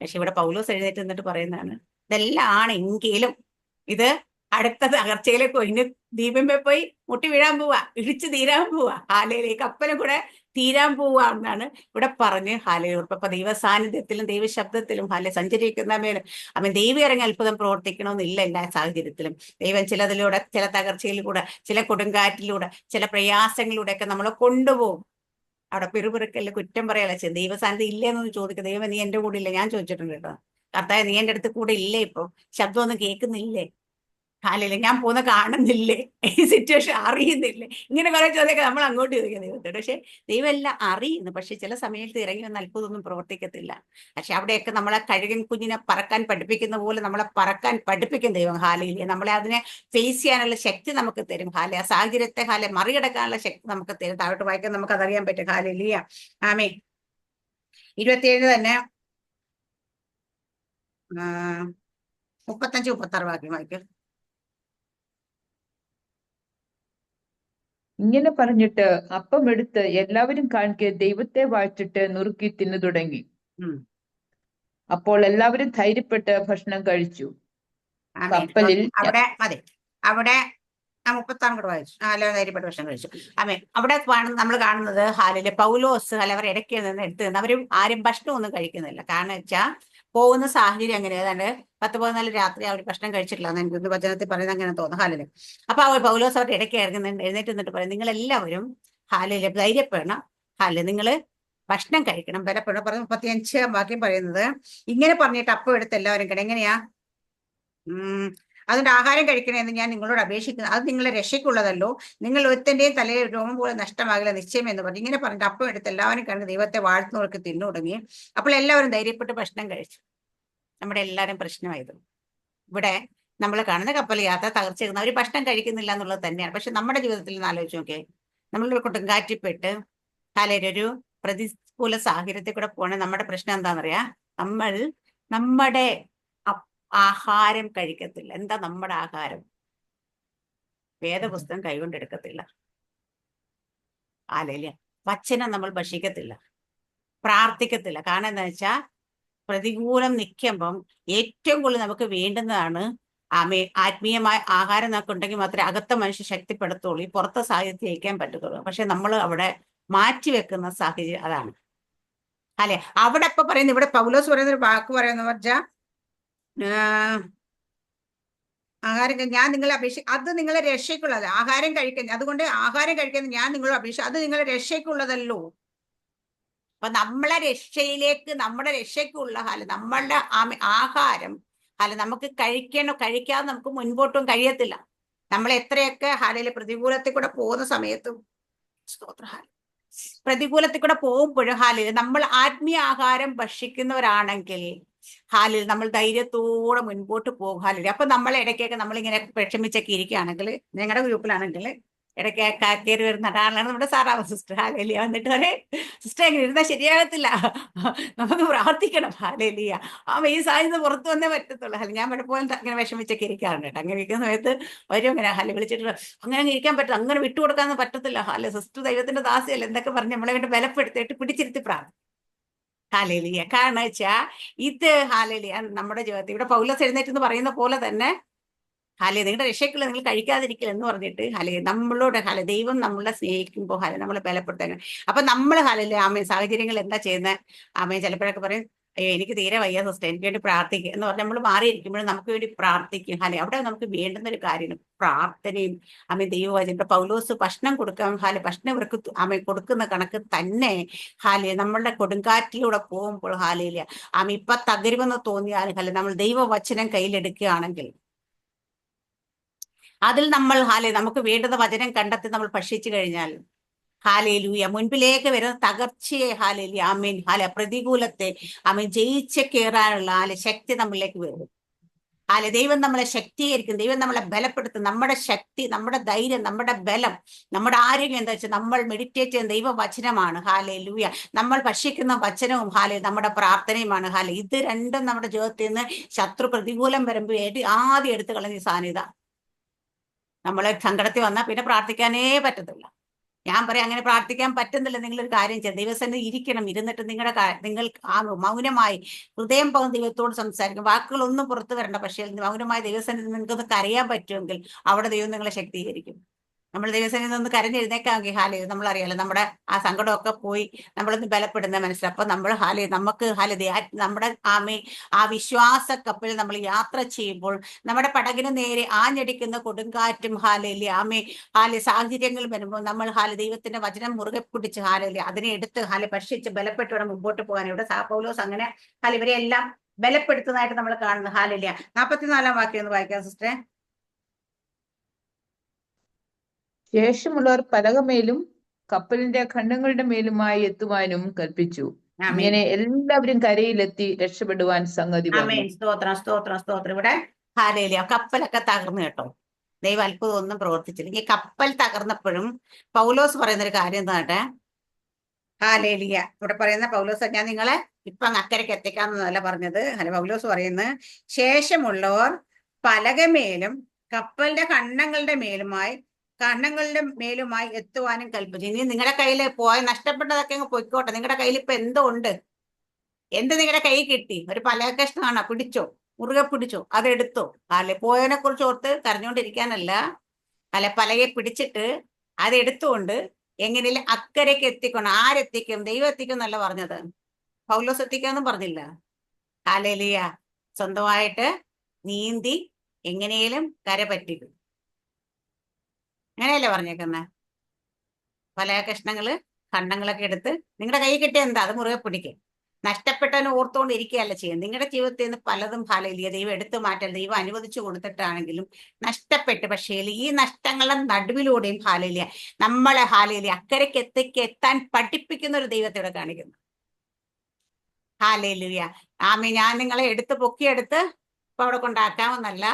പക്ഷെ ഇവിടെ പൗലോസ് എഴുന്നേറ്റ് നിന്നിട്ട് പറയുന്നതാണ്, ഇതെല്ലാം ആണെങ്കിലും ഇത് അടുത്ത തകർച്ചയിലേക്ക് ഒഴിഞ്ഞ് ദ്വീപമേ പോയി മുട്ടി വീഴാൻ പോവാ, ഇടിച്ചു തീരാൻ പോവാ. ഹാലേലൂയ. കപ്പലും കൂടെ തീരാൻ പോവാ എന്നാണ് ഇവിടെ പറഞ്ഞ് ഹാലേലൂയ. ഇപ്പൊ ദൈവ സാന്നിധ്യത്തിലും ദൈവശബ്ദത്തിലും സഞ്ചരിക്കുന്ന മേലും ദൈവം ഇറങ്ങി അത്ഭുതം പ്രവർത്തിക്കണമെന്നില്ല എല്ലാ സാഹചര്യത്തിലും. ദൈവം ചിലതിലൂടെ, ചില തകർച്ചയിലൂടെ, ചില കൊടുങ്കാറ്റിലൂടെ, ചില പ്രയാസങ്ങളിലൂടെ ഒക്കെ നമ്മളെ കൊണ്ടുപോകും. അവിടെ പിറുപിറുക്കല്ല, കുറ്റം പറയല, ദൈവസാന്നിധ്യം ഇല്ലേന്നൊന്ന് ചോദിക്കുക. ദൈവം നീ എന്റെ കൂടെ ഇല്ല. ഞാൻ ചോദിച്ചിട്ടുണ്ട് കേട്ടോ, കർത്താവേ നീ എന്റെ അടുത്ത് കൂടെ ഇല്ലേ? ഇപ്പൊ ശബ്ദമൊന്നും കേൾക്കുന്നില്ലേ? കാലില്ല, ഞാൻ പോകുന്ന കാണുന്നില്ലേ? ഈ സിറ്റുവേഷൻ അറിയുന്നില്ലേ? ഇങ്ങനെ കുറെ ചോദ്യമൊക്കെ നമ്മൾ അങ്ങോട്ട് ചോദിക്കുക ദൈവത്തോട്. പക്ഷെ ദൈവം എല്ലാം അറിയുന്നു. പക്ഷെ ചില സമയത്ത് ഇറങ്ങി വന്ന അത്ഭുതമൊന്നും പ്രവർത്തിക്കത്തില്ല. പക്ഷെ അവിടെയൊക്കെ നമ്മളെ കഴുകൻ കുഞ്ഞിനെ പറക്കാൻ പഠിപ്പിക്കുന്ന പോലെ നമ്മളെ പറക്കാൻ പഠിപ്പിക്കും ദൈവം. ഹാലയില്ലേ, നമ്മളെ അതിനെ ഫേസ് ചെയ്യാനുള്ള ശക്തി നമുക്ക് തരും. ആ സാഹചര്യത്തെ മറികടക്കാനുള്ള ശക്തി നമുക്ക് തരും. താഴോട്ട് വായിക്കാൻ നമുക്ക് അതറിയാൻ പറ്റും. ഹാലയിലിയ. ആമേ. 27 തന്നെ 35, 36 വാക്യം വായിക്കും. ഇങ്ങനെ പറഞ്ഞിട്ട് അപ്പം എടുത്ത് എല്ലാവരും കാണിക്കെ ദൈവത്തെ വാഴ്ത്തിട്ട് നുറുക്കി തിന്നു തുടങ്ങി. അപ്പോൾ എല്ലാവരും ധൈര്യപ്പെട്ട് ഭക്ഷണം കഴിച്ചു. കപ്പലിൽ അവിടെ മതി. അവിടെ 36 കൂടെ വായിച്ചു. അല്ല, ധൈര്യപ്പെട്ട് ഭക്ഷണം കഴിച്ചു. അവിടെ നമ്മൾ കാണുന്നത് ഹാലിലെ പൗലോസ് അവർ ഇടയ്ക്ക് നിന്ന് എടുത്തു നിന്ന് അവരും ആരും ഭക്ഷണം ഒന്നും കഴിക്കുന്നില്ല. കാരണം വെച്ചാൽ പോകുന്ന സാഹചര്യം അങ്ങനെ ഏതാണ്ട് 10-14 രാത്രി അവർ ഭക്ഷണം കഴിച്ചിട്ടില്ല എന്ന് എനിക്ക് വചനത്തിൽ പറയുന്നത് അങ്ങനെ തോന്നുന്നു ഹാലില്. അപ്പൊ പൗലോസ് അവരുടെ ഇടയ്ക്ക് എഴുന്നേറ്റ് നിന്നിട്ട് പറയും, നിങ്ങൾ എല്ലാവരും ഹാലില് ധൈര്യപ്പെടണം, ഹാലില് നിങ്ങള് ഭക്ഷണം കഴിക്കണം, ബലപ്പെടണം. 35 വാക്യം പറയുന്നത്, ഇങ്ങനെ പറഞ്ഞിട്ട് അപ്പം എടുത്ത് എല്ലാവരും കിട. എങ്ങനെയാ? അതുകൊണ്ട് ആഹാരം കഴിക്കണമെന്ന് ഞാൻ നിങ്ങളോട് അപേക്ഷിക്കുന്നു, അത് നിങ്ങളെ രക്ഷയ്ക്കുള്ളതല്ലോ. നിങ്ങൾ ഒരുത്തന്റെയും തലയിൽ രോമം പോലെ നഷ്ടമാകില്ല നിശ്ചയം എന്ന് പറഞ്ഞു. ഇങ്ങനെ പറഞ്ഞിട്ട് അപ്പം എടുത്ത് എല്ലാവരും കണ്ട് ദൈവത്തെ വാഴ്ത്തുന്നവർക്ക് തിന്നു തുടങ്ങി. അപ്പോൾ എല്ലാവരും ധൈര്യപ്പെട്ട് ഭക്ഷണം കഴിച്ചു. നമ്മുടെ എല്ലാവരും പ്രശ്നമായത് ഇവിടെ നമ്മൾ കാണുന്ന കപ്പൽ യാത്ര തകർച്ചയായിരുന്നു. അവർ ഭക്ഷണം കഴിക്കുന്നില്ല എന്നുള്ളത് തന്നെയാണ്. പക്ഷെ നമ്മുടെ ജീവിതത്തിൽ നിന്ന് ആലോചിച്ച് നോക്കിയേ, നമ്മളൊരു കൊടുങ്കാറ്റിൽപ്പെട്ട് ഒരു പ്രതികൂല സാഹചര്യത്തിൽ കൂടെ പോകണേ നമ്മുടെ പ്രശ്നം എന്താണെന്നറിയാം? നമ്മൾ നമ്മുടെ ആഹാരം കഴിക്കത്തില്ല. എന്താ നമ്മുടെ ആഹാരം? വേദപുസ്തകം കൈകൊണ്ടെടുക്കത്തില്ല. ആലയില്ല. വചനം നമ്മൾ ഭക്ഷിക്കത്തില്ല, പ്രാർത്ഥിക്കത്തില്ല. കാരണം എന്താ വെച്ചാൽ പ്രതികൂലം നിൽക്കുമ്പം ഏറ്റവും കൂടുതൽ നമുക്ക് വേണ്ടുന്നതാണ് ആത്മീയമായ ആഹാരം നമുക്ക് ഉണ്ടെങ്കിൽ മാത്രമേ അകത്തെ മനുഷ്യ ശക്തിപ്പെടുത്തുള്ളൂ, ഈ പുറത്തെ സാഹചര്യത്തിൽ ജയിക്കാൻ പറ്റത്തുള്ളൂ. പക്ഷെ നമ്മൾ അവിടെ മാറ്റിവെക്കുന്ന സാഹചര്യം അതാണ്. അല്ലെ? അവിടെ ഇപ്പൊ പറയുന്നത്, ഇവിടെ പൗലോസ് പറയുന്ന ഒരു വാക്ക് പറയുന്ന വെച്ചാൽ ആഹാരം ഞാൻ നിങ്ങളെ അത് നിങ്ങളെ രക്ഷയ്ക്കുള്ളത്. ആഹാരം കഴിക്കുന്നത്, അതുകൊണ്ട് ആഹാരം കഴിക്കുന്നത് ഞാൻ നിങ്ങളെ അത് നിങ്ങളെ രക്ഷയ്ക്കുള്ളതല്ലോ. അപ്പൊ നമ്മളെ രക്ഷയിലേക്ക്, നമ്മുടെ രക്ഷയ്ക്കുള്ള നമ്മളുടെ ആഹാരം നമുക്ക് കഴിക്കാതെ നമുക്ക് മുൻപോട്ടും കഴിയത്തില്ല. നമ്മൾ എത്രയൊക്കെ പ്രതികൂലത്തിൽ കൂടെ പോകുന്ന സമയത്തും പ്രതികൂലത്തിൽ കൂടെ പോകുമ്പോഴും നമ്മൾ ആത്മീയ ആഹാരം ഭക്ഷിക്കുന്നവരാണെങ്കിൽ നമ്മൾ ധൈര്യത്തോടെ മുൻപോട്ട് പോകും. അപ്പൊ നമ്മൾ ഇടയ്ക്കൊക്കെ നമ്മളിങ്ങനെ വിഷമിച്ചൊക്കെ ഇരിക്കുകയാണെങ്കിൽ, ഞങ്ങളുടെ ഗ്രൂപ്പിലാണെങ്കിൽ ഇടയ്ക്ക് കയറി വരുന്ന ആളാണ് നമ്മുടെ സാറാവ് സിസ്റ്റർ. ഹാലേലിയ. വന്നിട്ട് പറയും, സിസ്റ്റർ എങ്ങനെ ഇരുന്നാൽ ശരിയാകത്തില്ല, നമുക്ക് പ്രാർത്ഥിക്കണം. ഹാലേലിയ. ഈ സാധ്യത പുറത്തു വന്നേ പറ്റത്തുള്ളൂ. ഞാൻ പലപ്പോഴും അങ്ങനെ വിഷമിച്ചൊക്കെ ഇരിക്കാറുണ്ട് കേട്ടോ. അങ്ങനെ ഇരിക്കുന്ന സമയത്ത് വരും ഇങ്ങനെ വിളിച്ചിട്ട്, അങ്ങനെ ഇരിക്കാൻ പറ്റില്ല, അങ്ങനെ വിട്ടുകൊടുക്കാനൊന്നും പറ്റത്തില്ല. സിസ്റ്റർ ദൈവത്തിന്റെ ദാസിയല്ല എന്തൊക്കെ പറഞ്ഞ് നമ്മളെ വേണ്ടി ബലപ്പെടുത്തിയിട്ട് പിടിച്ചിരുത്തി പ്രാർത്ഥിക്കും. ഹാലേലിയ. കാരണം വെച്ചാൽ ഇത് ഹാലേലിയ നമ്മുടെ ജീവിതത്തിൽ ഇവിടെ പൗലോസ് എഴുന്നേറ്റ് എന്ന് പറയുന്ന പോലെ തന്നെ നിങ്ങളുടെ രക്ഷയ്ക്കുള്ള നിങ്ങൾ കഴിക്കാതിരിക്കില്ല എന്ന് പറഞ്ഞിട്ട് നമ്മളോട് ദൈവം നമ്മളെ സ്നേഹിക്കുമ്പോൾ നമ്മളെ ബലപ്പെടുത്താൻ. അപ്പൊ നമ്മൾ സാഹചര്യങ്ങൾ എന്താ ചെയ്യുന്നത്? ചിലപ്പോഴൊക്കെ പറയും, അയ്യോ എനിക്ക് തീരെ വയ്യ സിസ്റ്റർ, എനിക്ക് വേണ്ടി പ്രാർത്ഥിക്കുക എന്ന് പറഞ്ഞാൽ നമ്മൾ മാറിയിരിക്കുമ്പോഴും നമുക്ക് വേണ്ടി പ്രാർത്ഥിക്കും. അവിടെ നമുക്ക് വേണ്ടുന്ന ഒരു കാര്യമാണ് പ്രാർത്ഥനയും. ദൈവവചനം പൗലോസ് ഭക്ഷണം കൊടുക്കാൻ ഭക്ഷണം ഇവർക്ക് കൊടുക്കുന്ന കണക്ക് തന്നെ നമ്മളുടെ കൊടുങ്കാറ്റിലൂടെ പോകുമ്പോൾ ഇപ്പൊ തകരുമെന്ന് തോന്നിയാൽ നമ്മൾ ദൈവവചനം കയ്യിലെടുക്കുകയാണെങ്കിൽ അതിൽ നമ്മൾ നമുക്ക് വേണ്ടുന്ന വചനം കണ്ടെത്തി നമ്മൾ ഭക്ഷിച്ചു കഴിഞ്ഞാൽ ഹാലേലൂയ. മുൻപിലേക്ക് വരുന്ന തകർച്ചയെ ഹാലേലൂയ ആമേൻ പ്രതികൂലത്തെ ആമേൻ ജയിച്ച് കയറാനുള്ള ശക്തി നമ്മളിലേക്ക് വരും. ദൈവം നമ്മളെ ശക്തീകരിക്കും, ദൈവം നമ്മളെ ബലപ്പെടുത്തും. നമ്മുടെ ശക്തി, നമ്മുടെ ധൈര്യം, നമ്മുടെ ബലം, നമ്മുടെ ആരോഗ്യം എന്താ വെച്ചാൽ നമ്മൾ മെഡിറ്റേറ്റ് ചെയ്യുന്ന ദൈവവചനമാണ്. ഹാലേലൂയ. നമ്മൾ ഭക്ഷിക്കുന്ന വചനവും നമ്മുടെ പ്രാർത്ഥനയുമാണ്. ഇത് രണ്ടും നമ്മുടെ ജീവിതത്തിൽ നിന്ന് ശത്രു പ്രതികൂലം വരുമ്പോൾ ആദ്യം എടുത്തു കളഞ്ഞ സാന്നിധ്യത. നമ്മളെ സങ്കടത്തിൽ വന്നാൽ പിന്നെ പ്രാർത്ഥിക്കാനേ പറ്റത്തില്ല. ഞാൻ പറയാം, അങ്ങനെ പ്രാർത്ഥിക്കാൻ പറ്റുന്നില്ല, നിങ്ങളൊരു കാര്യം ചെയ്യാം, ദൈവസന്നിധി ഇരിക്കണം. ഇരുന്നിട്ട് നിങ്ങൾ മൗനമായി ഹൃദയം പകുന്ന ദൈവത്തോട് സംസാരിക്കും. വാക്കുകളൊന്നും പുറത്തു വരണ്ട, പക്ഷേ മൗനമായി ദൈവസന്നിധി നിങ്ങൾക്കൊന്ന് കരയാൻ പറ്റുമെങ്കിൽ അവിടെ ദൈവം നിങ്ങളെ ശക്തീകരിക്കും. നമ്മൾ ദൈവസന്നിധി ഒന്ന് കരഞ്ഞെഴുന്നേക്കാമെങ്കിൽ നമ്മളറിയാലോ, നമ്മുടെ ആ സങ്കടമൊക്കെ പോയി നമ്മളൊന്ന് ബലപ്പെടുന്ന മനസ്സിലാവും. അപ്പൊ നമ്മൾ നമുക്ക് നമ്മുടെ ആ വിശ്വാസ കപ്പലിൽ നമ്മൾ യാത്ര ചെയ്യുമ്പോൾ നമ്മുടെ പടകിന് നേരെ ആഞ്ഞടിക്കുന്ന കൊടുങ്കാറ്റും സാഹചര്യങ്ങൾ വരുമ്പോൾ നമ്മൾ ദൈവത്തിന്റെ വചനം മുറുകെ പിടിച്ച് അതിനെ എടുത്ത് ഭക്ഷിച്ച് ബലപ്പെട്ട് വേണം മുമ്പോട്ട് പോകാൻ. ഇവിടെ പൗലോസ് അങ്ങനെ ഇവരെ എല്ലാം ബലപ്പെടുത്തുന്നതായിട്ട് നമ്മൾ കാണുന്നു. 44 വാക്യം ഒന്ന് വായിക്കാം സിസ്റ്ററെ. ശേഷമുള്ളവർ പലകമേലും കപ്പലിന്റെ ഖണ്ഡങ്ങളുടെ മേലുമായി എത്തുവാനും കൽപ്പിച്ചു. ഇങ്ങനെ എല്ലാവരും കരയിലെത്തി രക്ഷപ്പെടുവാൻ സംഗതി വന്നു. സ്തോത്രം, സ്തോത്രം, സ്തോത്രം. ഇവിടെ കപ്പലൊക്കെ തകർന്നു കേട്ടോ. ദൈവം അത്ഭുതം ഒന്നും പ്രവർത്തിച്ചില്ല. ഈ കപ്പൽ തകർന്നപ്പോഴും പൗലോസ് പറയുന്ന ഒരു കാര്യം എന്താട്ടെ, ഇവിടെ പറയുന്ന പൗലോസ്, ഞാൻ നിങ്ങളെ ഇപ്പൊ അക്കരയ്ക്ക് എത്തിക്കാമെന്നല്ല പറഞ്ഞത്. പൗലോസ് പറയുന്നത്, ശേഷമുള്ളവർ പലകമേലും കപ്പലിന്റെ കണ്ണങ്ങളുടെ മേലുമായി എത്തുവാനും കൽപ്പിച്ചു. ഇനി നിങ്ങളുടെ കയ്യിൽ നഷ്ടപ്പെട്ടതൊക്കെ അങ്ങ് പൊയ്ക്കോട്ടെ. നിങ്ങളുടെ കയ്യിൽ ഇപ്പൊ എന്തോ ഉണ്ട്, എന്ത് നിങ്ങളുടെ കൈ കിട്ടി? ഒരു പലക കഷ്ണമാണോ? പിടിച്ചോ, മുറുകെ പിടിച്ചോ, അതെടുത്തോ. പോയതിനെ കുറിച്ച് ഓർത്ത് കരഞ്ഞുകൊണ്ടിരിക്കാനല്ല, പലകെ പിടിച്ചിട്ട് അതെടുത്തുകൊണ്ട് എങ്ങനെയും അക്കരയ്ക്ക് എത്തിക്കണം. ആരെത്തിക്കും? ദൈവം എത്തിക്കും എന്നല്ല പറഞ്ഞത്, പൗലോസ് എത്തിക്കാന്നും പറഞ്ഞില്ല. ഹാലേലൂയ. സ്വന്തമായിട്ട് നീന്തി എങ്ങനെയും കര പറ്റിക്കും, അങ്ങനെയല്ലേ പറഞ്ഞേക്കുന്നത്. പല ഖണ്ഡങ്ങളൊക്കെ എടുത്ത് നിങ്ങളുടെ കൈ കിട്ടിയ എന്താ അത് മുറുകെ പിടിക്കും. നഷ്ടപ്പെട്ടവന് ഓർത്തുകൊണ്ട് ഇരിക്കുകയല്ല ചെയ്യുന്നത്. നിങ്ങളുടെ ജീവിതത്തിൽ നിന്ന് പലതും ദൈവം എടുത്തു മാറ്റാൻ ദൈവം അനുവദിച്ചു കൊടുത്തിട്ടാണെങ്കിലും നഷ്ടപ്പെട്ട്, പക്ഷേ ഈ നഷ്ടങ്ങളുടെ നടുവിലൂടെയും നമ്മളെ അക്കരയ്ക്ക് എത്താൻ പഠിപ്പിക്കുന്ന ഒരു ദൈവത്തോടെ കാണിക്കുന്നു. ഹാലേലൂയ. ഞാൻ നിങ്ങളെ പൊക്കിയെടുത്ത് ഇപ്പൊ അവിടെ കൊണ്ടാക്കാമെന്നല്ല.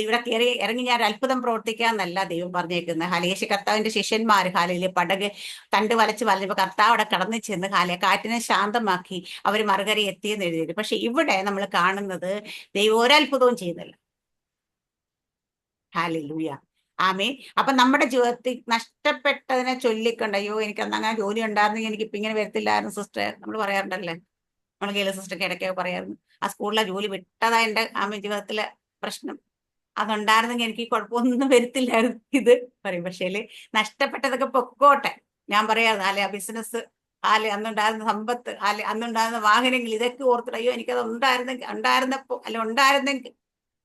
ഇവിടെ കയറി ഇറങ്ങി ഞാൻ അത്ഭുതം പ്രവർത്തിക്കാന്നല്ല ദൈവം പറഞ്ഞേക്കുന്നത്. യേശു കർത്താവിന്റെ ശിഷ്യന്മാർ പടക് തണ്ട് വലച്ച് വലഞ്ഞപ്പോ കർത്താവ് അവിടെ കടന്നു ചെന്ന് കാറ്റിനെ ശാന്തമാക്കി അവർ മറുകര എത്തിയെന്ന് എഴുതിയത്. പക്ഷെ ഇവിടെ നമ്മൾ കാണുന്നത് ദൈവം ഒരത്ഭുതവും ചെയ്യുന്നില്ല. ഹാലേലൂയ. അപ്പൊ നമ്മുടെ ജീവിതത്തിൽ നഷ്ടപ്പെട്ടതിനെ ചൊല്ലിക്കൊണ്ട്, അയ്യോ എനിക്ക് അങ്ങനെ ജോലി ഉണ്ടായിരുന്നെങ്കിൽ എനിക്ക് ഇപ്പൊ ഇങ്ങനെ വരത്തില്ലായിരുന്നു സിസ്റ്റർ, നമ്മൾ പറയാറുണ്ടല്ലേ. നമ്മൾ ഗീല സിസ്റ്റർക്ക് ഇടയ്ക്കൊക്കെ പറയായിരുന്നു, ആ സ്കൂളിലെ ജോലി വിട്ടതാ എന്റെ ജീവിതത്തിലെ പ്രശ്നം, അതുണ്ടായിരുന്നെങ്കിൽ എനിക്ക് കുഴപ്പമൊന്നും വരത്തില്ലായിരുന്നു ഇത് പറയും. പക്ഷേ നഷ്ടപ്പെട്ടതൊക്കെ പൊക്കോട്ടെ. ഞാൻ പറയാം, ആ ബിസിനസ്, അന്നുണ്ടായിരുന്ന സമ്പത്ത്, അന്നുണ്ടായിരുന്ന വാഹനങ്ങൾ, ഇതൊക്കെ ഓർത്തിട്ട് അയ്യോ എനിക്കത് ഉണ്ടായിരുന്നെങ്കിൽ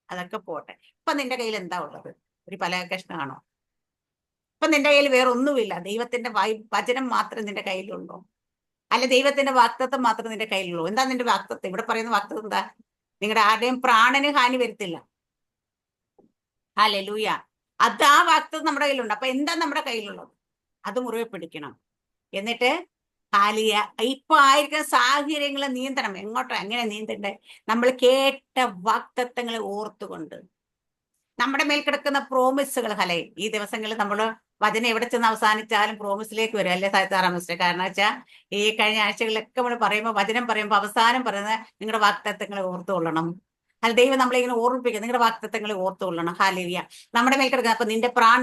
അതൊക്കെ പോട്ടെ. ഇപ്പൊ നിന്റെ കയ്യിൽ എന്താ ഉള്ളത്? ഒരു പലക കഷ്ണമാണോ? ഇപ്പൊ നിന്റെ കയ്യിൽ വേറെ ഒന്നുമില്ല. ദൈവത്തിന്റെ വചനം മാത്രം നിന്റെ കയ്യിലുണ്ടോ? ദൈവത്തിന്റെ വാക്തത്വം മാത്രം നിന്റെ കയ്യിലുള്ളൂ. എന്താ നിന്റെ വാക്തത്വം? ഇവിടെ പറയുന്ന വാക്തത്വം എന്താ? നിങ്ങളുടെ ആരുടെയും പ്രാണന് ഹാനി വരുത്തില്ല. ഹല്ലേലൂയ. അത് ആ വാക്തത്വം നമ്മുടെ കയ്യിലുണ്ട്. അപ്പൊ എന്താ നമ്മുടെ കയ്യിലുള്ളത്? അത് മുറുകെ പിടിക്കണം. എന്നിട്ട് ഇപ്പൊ ആയിരിക്കുന്ന സാഹചര്യങ്ങളെ നീന്തണം. എങ്ങനെ നീന്തണ്ടേ? നമ്മൾ കേട്ട വാക്തത്വങ്ങളെ ഓർത്തുകൊണ്ട്, നമ്മുടെ മേൽ കിടക്കുന്ന പ്രോമിസുകൾ. ഈ ദിവസങ്ങളിൽ നമ്മൾ വചനം എവിടെ ചെന്ന് അവസാനിച്ചാലും പ്രോമിസിലേക്ക് വരും, അല്ലേ സായിത്താറാമിസ്റ്റർ? കാരണം വെച്ചാൽ ഈ കഴിഞ്ഞ ആഴ്ചകളിലൊക്കെ നമ്മൾ വചനം പറയുമ്പോൾ അവസാനം പറയുന്നത് നിങ്ങളുടെ വാക്തത്വങ്ങളെ ഓർത്തുകൊള്ളണം. ദൈവം നമ്മളെ ഇങ്ങനെ ഓർമ്മിപ്പിക്കുക, നിങ്ങളുടെ വാക്തത്വങ്ങളെ ഓർത്തുകൊള്ളണം. ഹാലേലൂയ. നമ്മുടെ മേൽ കിടക്കുന്ന, അപ്പൊ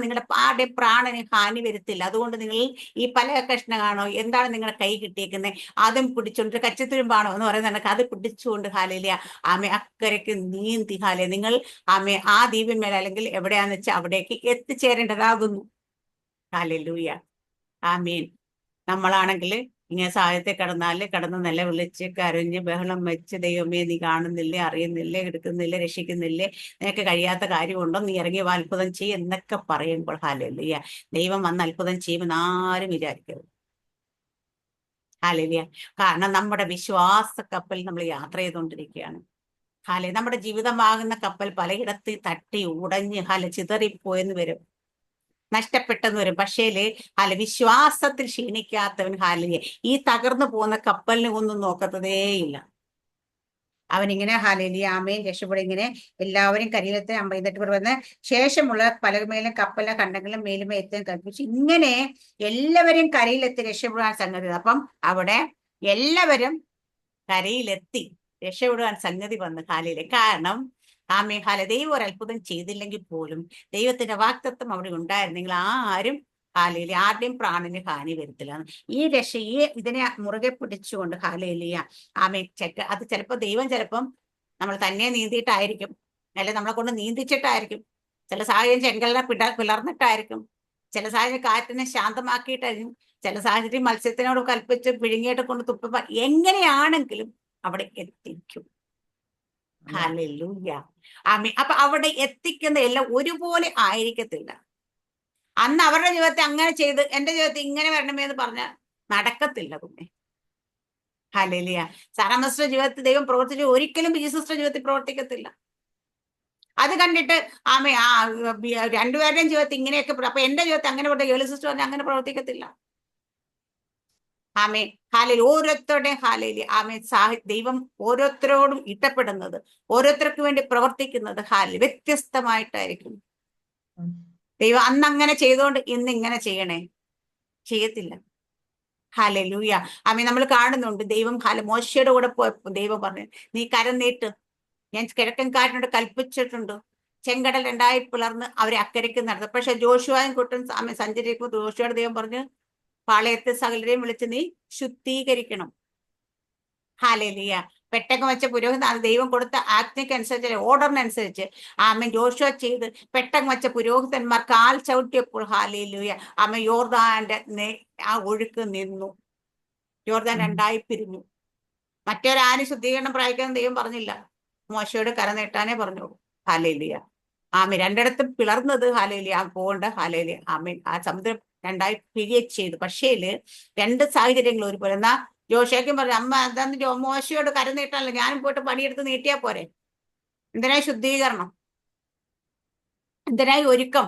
നിങ്ങളുടെ ആരുടെയും പ്രാണന് ഹാനി വരുത്തില്ല. അതുകൊണ്ട് നിങ്ങൾ ഈ പല കഷ്ണമാണോ, എന്താണ് നിങ്ങളുടെ കൈ കിട്ടിയേക്കുന്നത്, അതും പിടിച്ചുകൊണ്ട്, കച്ചത്തുരുമ്പാണോ എന്ന് പറയുന്നത്, അത് പിടിച്ചുകൊണ്ട് ഹാലേലൂയ അക്കരയ്ക്ക് നീന്തി നിങ്ങൾ ആ ദ്വീപിന്മേൽ അല്ലെങ്കിൽ എവിടെയാന്ന് വെച്ചാൽ അവിടേക്ക് എത്തിച്ചേരേണ്ടതാകുന്നു. ഹാലേലൂയ. ആമേൻ. നമ്മളാണെങ്കിൽ ഇങ്ങനെ സാഹചര്യത്തെ കടന്ന് നിലവിളിച്ച് കരഞ്ഞ് ബഹളം വെച്ച്, ദൈവമേ നീ കാണുന്നില്ലേ, അറിയുന്നില്ലേ, എടുക്കുന്നില്ലേ, രക്ഷിക്കുന്നില്ലേ, നിനക്ക് കഴിയാത്ത കാര്യമുണ്ടോ, നീ ഇറങ്ങി അത്ഭുതം ചെയ്യും എന്നൊക്കെ പറയുമ്പോൾ ഹല്ലേലൂയ ദൈവം വന്ന് അത്ഭുതം ചെയ്യുമെന്ന് ആരും വിചാരിക്കരുത്. ഹല്ലേലൂയ. കാരണം നമ്മുടെ വിശ്വാസ കപ്പൽ നമ്മൾ യാത്ര ചെയ്തുകൊണ്ടിരിക്കുകയാണ്. നമ്മുടെ ജീവിതമാകുന്ന കപ്പൽ പലയിടത്ത് തട്ടി ഉടഞ്ഞ് ചിതറിപ്പോയെന്ന് വരും. നഷ്ടപ്പെട്ടെന്ന് വരും. പക്ഷേല് വിശ്വാസത്തിൽ ക്ഷീണിക്കാത്തവൻ ഈ തകർന്നു പോകുന്ന കപ്പലിനെ ഒന്നും നോക്കത്തതേയില്ല. അവനിങ്ങനെ ആമേൻ രക്ഷപ്പെടും. ഇങ്ങനെ എല്ലാവരും കരിയിലത്തെ 58 വന്ന് ശേഷമുള്ള പലമേലും കപ്പല കണ്ടങ്ങളും മേലുമേ എത്താൻ കൽപ്പിച്ചു. ഇങ്ങനെ എല്ലാവരും കരയിലെത്തി രക്ഷപ്പെടാൻ സംഗതി. അപ്പം അവിടെ എല്ലാവരും കരയിലെത്തി രക്ഷപ്പെടുവാൻ സംഗതി വന്ന് കാരണം ദൈവം ഒരു അത്ഭുതം ചെയ്തില്ലെങ്കിൽ പോലും ദൈവത്തിന്റെ വാഗ്ദത്തം അവിടെ ഉണ്ടായിരുന്നെങ്കിൽ ആരും ആരുടെയും പ്രാണന് ഹാനി വരുത്തില്ല. ഇതിനെ മുറുകെ പിടിച്ചുകൊണ്ട് അത് ദൈവം ചിലപ്പം നമ്മൾ തന്നെ നീന്തിയിട്ടായിരിക്കും, അല്ലെ നമ്മളെ കൊണ്ട് നീന്തിച്ചിട്ടായിരിക്കും. ചില സാഹചര്യം ചെങ്കലിനെ പിളർന്നിട്ടായിരിക്കും, ചില സാഹചര്യം കാറ്റിനെ ശാന്തമാക്കിയിട്ടായിരിക്കും, ചില സാഹചര്യം മത്സ്യത്തിനോട് കൽപ്പിച്ച് പിഴുങ്ങിയിട്ട് കൊണ്ട് തുപ്പ എങ്ങനെയാണെങ്കിലും അവിടെ എത്തിക്കും. ഹല്ലേലൂയ. അപ്പൊ അവിടെ എത്തിക്കുന്ന എല്ലാം ഒരുപോലെ ആയിരിക്കത്തില്ല. അന്ന് അവരുടെ ജീവിതത്തെ അങ്ങനെ ചെയ്ത് എന്റെ ജീവിതത്തിൽ ഇങ്ങനെ വരണമേ എന്ന് പറഞ്ഞാൽ നടക്കത്തില്ല. പിന്നെ ഹല്ലേലൂയ. സാറാമസ്റ്റുടെ ജീവിതത്തിൽ ദൈവം പ്രവർത്തിച്ചു, ഒരിക്കലും ജീസസിന്റെ ജീവിതത്തിൽ പ്രവർത്തിക്കത്തില്ല. അത് കണ്ടിട്ട് രണ്ടുപേരുടെയും ജീവിതത്തിൽ ഇങ്ങനെയൊക്കെ, അപ്പൊ എന്റെ ജീവിതത്തിൽ അങ്ങനെ ഗേളി സിസ്റ്റർ പറഞ്ഞാൽ അങ്ങനെ പ്രവർത്തിക്കത്തില്ല. ഓരോരുത്തരുടെയും ദൈവം ഓരോരുത്തരോടും ഇഷ്ടപ്പെടുന്നത്, ഓരോരുത്തർക്ക് വേണ്ടി പ്രവർത്തിക്കുന്നത് വ്യത്യസ്തമായിട്ടായിരിക്കും. ദൈവം അന്ന് അങ്ങനെ ചെയ്തോണ്ട് ഇന്ന് ഇങ്ങനെ ചെയ്യത്തില്ല. ഹല്ലേലൂയ. നമ്മൾ കാണുന്നുണ്ട് ദൈവം മോശയുടെ കൂടെ പോയപ്പോ ദൈവം പറഞ്ഞു, നീ കരം നീട്ട്, ഞാൻ കിഴക്കൻ കാറ്റിനോട് കൽപ്പിച്ചിട്ടുണ്ട്. ചെങ്കടൽ രണ്ടായി പിളർന്ന് അവരെ അക്കരയ്ക്ക് നടത്തും. പക്ഷെ ജോഷുവായും കൂട്ടും സഞ്ചരിക്കുമ്പോൾ ജോഷുവയുടെ ദൈവം പറഞ്ഞു, പാളയത്തെ സകലരെയും വിളിച്ച് നീ ശുദ്ധീകരിക്കണം. ഹല്ലേലൂയ. പെട്ടകം വെച്ച പുരോഹിതൻ ദൈവം കൊടുത്ത ആജ്ഞയ്ക്കനുസരിച്ച്, ഓർഡറിനനുസരിച്ച് ജോഷുവ ചെയ്ത് പെട്ടകം വെച്ച പുരോഹിതന്മാർ കാൽ ചവിട്ടിയപ്പോൾ ഹല്ലേലൂയ യോർദാന്റെ ആ ഒഴുക്ക് നിന്നു. യോർദാൻ രണ്ടായി പിരിഞ്ഞു. മറ്റൊരാരും ശുദ്ധീകരണം പ്രാപിക്കാൻ ദൈവം പറഞ്ഞില്ല, മോശയോട് കര നീട്ടാനേ പറഞ്ഞോളൂ. ഹല്ലേലൂയ. രണ്ടിടത്തും പിളർന്നത് ഹല്ലേലൂയ പോകേണ്ട. ഹല്ലേലൂയ. ആ സമുദ്രം രണ്ടായി പിരിയെ ചെയ്തു. പക്ഷേല് രണ്ട് സാഹചര്യങ്ങൾ ഒരുപോലെ. എന്നാ ജോഷയ്ക്കും പറഞ്ഞു, അമ്മ എന്താന്ന് മോശയോട് കര നീട്ടാനല്ലോ, ഞാനും പോയിട്ട് പണിയെടുത്ത് നീട്ടിയാ പോരെ, എന്തിനായി ശുദ്ധീകരണം, എന്തിനായി ഒരുക്കം.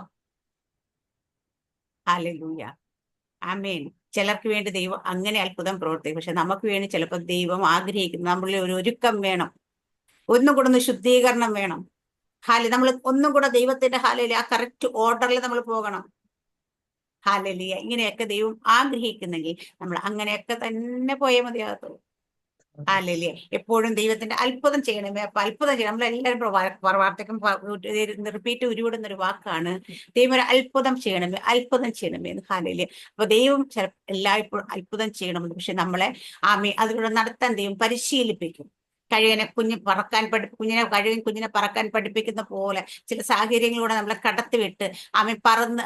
ഹല്ലേലൂയ. ആമേൻ. ചിലർക്ക് വേണ്ടി ദൈവം അങ്ങനെ അത്ഭുതം പ്രവർത്തിക്കും. പക്ഷെ നമുക്ക് വേണ്ടി ചിലപ്പോൾ ദൈവം ആഗ്രഹിക്കുന്നു, നമ്മളിൽ ഒരു ഒരുക്കം വേണം, ഒന്നും കൂടെ ഒന്ന് ശുദ്ധീകരണം വേണം. നമ്മൾ ഒന്നും കൂടെ ദൈവത്തിന്റെ ആ കറക്റ്റ് ഓർഡറിൽ നമ്മൾ പോകണം. ഹല്ലേലൂയ. ഇങ്ങനെയൊക്കെ ദൈവം ആഗ്രഹിക്കുന്നെങ്കിൽ നമ്മൾ അങ്ങനെയൊക്കെ തന്നെ പോയേ മതിയാകത്തുള്ളൂ. ഹല്ലേലൂയ. എപ്പോഴും ദൈവത്തിന്റെ അത്ഭുതം ചെയ്യണമേ. അപ്പൊ അത്ഭുതം ചെയ്യണം. നമ്മളെല്ലാവരും വാർത്തക്കും റിപ്പീറ്റ് ഉരുവിടുന്ന ഒരു വാക്കാണ്, ദൈവം ഒരു അത്ഭുതം ചെയ്യണമേ, അത്ഭുതം ചെയ്യണമേ എന്ന്. ഹല്ലേലൂയ. അപ്പൊ ദൈവം എല്ലായ്പ്പോഴും അത്ഭുതം ചെയ്യണമെന്ന്. പക്ഷെ നമ്മളെ അതിലൂടെ നടത്താൻ ദൈവം പരിശീലിപ്പിക്കും. കുഞ്ഞിനെ കുഞ്ഞിനെ പറക്കാൻ പഠിപ്പിക്കുന്ന പോലെ ചില സാഹചര്യങ്ങളിലൂടെ നമ്മളെ കടത്തിവിട്ട് പറന്ന്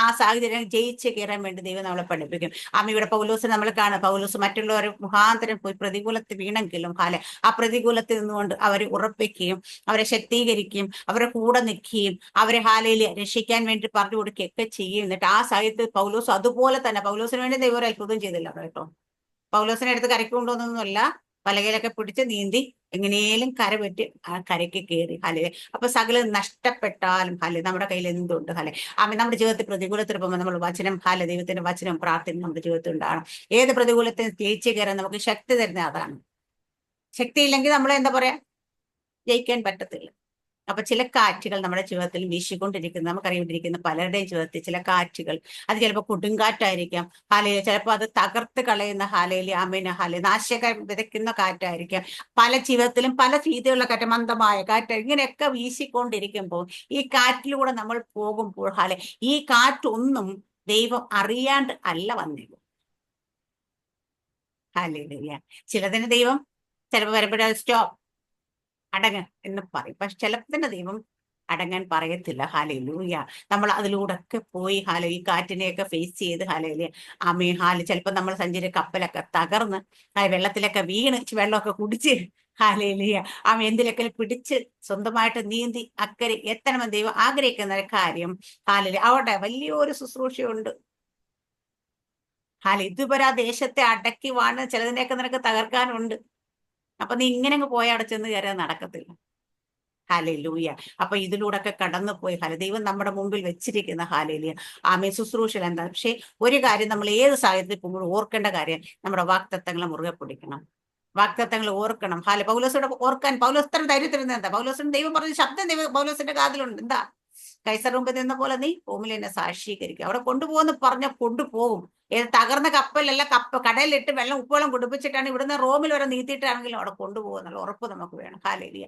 ആ സാഹചര്യം ജയിച്ച് കയറാൻ വേണ്ടി ദൈവം നമ്മളെ പഠിപ്പിക്കും. ഇവിടെ പൗലോസിനെ നമ്മൾ കാണും. പൗലോസ് മറ്റുള്ളവർ മുഖാന്തരം പോയി പ്രതികൂലത്തിൽ വീണെങ്കിലും ആ പ്രതികൂലത്തിൽ നിന്നുകൊണ്ട് അവരെ ഉറപ്പിക്കുകയും അവരെ ശക്തീകരിക്കുകയും അവരെ കൂടെ നിൽക്കുകയും അവരെ രക്ഷിക്കാൻ വേണ്ടി പറഞ്ഞു കൊടുക്കുകയൊക്കെ ചെയ്യും. എന്നിട്ട് ആ സാഹചര്യത്തിൽ പൗലോസ് അതുപോലെ തന്നെ, പൗലോസിന് വേണ്ടി ദൈവം ഒരു അത്ഭുതം ചെയ്തില്ല കേട്ടോ. പൗലോസിനെ എടുത്ത് കരയ്ക്ക് കൊണ്ടുവന്നൊന്നുമല്ല, പലകയിലൊക്കെ പിടിച്ച് നീന്തി എങ്ങനെയും കര പറ്റി ആ കരയ്ക്ക് കയറി. അപ്പൊ സകലം നഷ്ടപ്പെട്ടാലും നമ്മുടെ കയ്യിൽ എന്തുണ്ട്? നമ്മുടെ ജീവിതത്തിൽ പ്രതികൂലത്തിൽ പോകുമ്പോൾ നമ്മൾ വചനം ദൈവത്തിന്റെ വചനം പ്രാർത്ഥന നമ്മുടെ ജീവിതത്തിൽ ഉണ്ടാകണം. ഏത് പ്രതികൂലത്തെ ജയിച്ചു കയറാൻ നമുക്ക് ശക്തി തരുന്ന അതാണ്. ശക്തിയില്ലെങ്കിൽ നമ്മൾ എന്താ പറയാ, ജയിക്കാൻ പറ്റത്തില്ല. അപ്പൊ ചില കാറ്റുകൾ നമ്മുടെ ജീവിതത്തിൽ വീശിക്കൊണ്ടിരിക്കുന്ന, നമുക്കറിയിട്ടിരിക്കുന്ന പലരുടെയും ജീവിതത്തിൽ ചില കാറ്റുകൾ, അത് ചിലപ്പോൾ കൊടുങ്കാറ്റായിരിക്കാം, ചിലപ്പോൾ അത് തകർത്ത് കളയുന്ന നാശകരം വിതയ്ക്കുന്ന കാറ്റായിരിക്കാം. പല ജീവിതത്തിലും പല രീതിയിലുള്ള കാറ്റ്, മന്ദമായ കാറ്റ്, ഇങ്ങനെയൊക്കെ വീശിക്കൊണ്ടിരിക്കുമ്പോൾ ഈ കാറ്റിലൂടെ നമ്മൾ പോകുമ്പോൾ ഈ കാറ്റൊന്നും ദൈവം അറിയാണ്ട് അല്ല വന്നത്. ചിലതിന് ദൈവം ചിലപ്പോൾ വരുമ്പോഴേ സ്റ്റോപ്പ്, അടങ്ങ് എന്ന് പറയും. പക്ഷെ ചിലപ്പോൾ ദൈവം അടങ്ങാൻ പറയത്തില്ല. ഹല്ലേലൂയ. നമ്മൾ അതിലൂടെ ഒക്കെ പോയി ഈ കാറ്റിനെയൊക്കെ ഫേസ് ചെയ്ത് ചിലപ്പോൾ നമ്മൾ സഞ്ചരിച്ച കപ്പലൊക്കെ തകർന്ന് വെള്ളത്തിലൊക്കെ വീണ് വെള്ളമൊക്കെ കുടിച്ച് ഹല്ലേലൂയ എന്തിലൊക്കെ പിടിച്ച് സ്വന്തമായിട്ട് നീന്തി അക്കരെ എത്തണമെന്ന് ദൈവം ആഗ്രഹിക്കുന്ന ഒരു കാര്യം. അവിടെ വലിയൊരു ശുശ്രൂഷയുണ്ട്. ഇതുവരെ ആ ദേശത്തെ അടക്കി വാണ് ചിലതിനെയൊക്കെ നിനക്ക് തകർക്കാനുണ്ട്. അപ്പൊ നീ ഇങ്ങനെ അങ്ങ് പോയ അവിടെ ചെന്ന് കയറാൻ നടക്കത്തില്ല. ഹല്ലേലൂയ. അപ്പൊ ഇതിലൂടെ ഒക്കെ കടന്നുപോയി ദൈവം നമ്മുടെ മുമ്പിൽ വെച്ചിരിക്കുന്ന ഹാലേലിയ ആമേ ശുശ്രൂഷകൾ എന്താ. പക്ഷേ ഒരു കാര്യം നമ്മൾ ഏത് സാഹചര്യത്തിൽ പോകുമ്പോൾ ഓർക്കേണ്ട കാര്യം, നമ്മുടെ വാഗ്ദത്തങ്ങളെ മുറുകെ പിടിക്കണം. വാഗ്ദത്തങ്ങൾ ഓർക്കണം. പൗലോസോട് ഓർക്കാൻ പൗലോസ് ഇത്ര ധൈര്യത്തിരുന്ന എന്താ? പൗലോസിന് ദൈവം പറഞ്ഞ ശബ്ദം പൗലോസിന്റെ കാതിലുണ്ട്. എന്താ? കൈസർ മുമ്പ് നിന്ന പോലെ നീ ഭൂമിയിൽ എന്നെ സാക്ഷീകരിക്കുക. അവിടെ കൊണ്ടുപോകുന്ന പറഞ്ഞ കൊണ്ടുപോകും. ഏത് തകർന്ന കപ്പലല്ല, കടലിലിട്ട് ഉപ്പുവെള്ളം കുടിപ്പിച്ചിട്ടാണ് ഇവിടുന്ന് റോമിൽ വരെ നീത്തിയിട്ടാണെങ്കിലും അവിടെ കൊണ്ടുപോകുന്നുള്ള ഉറപ്പ് നമുക്ക് വേണം. ഹാലേലിയ.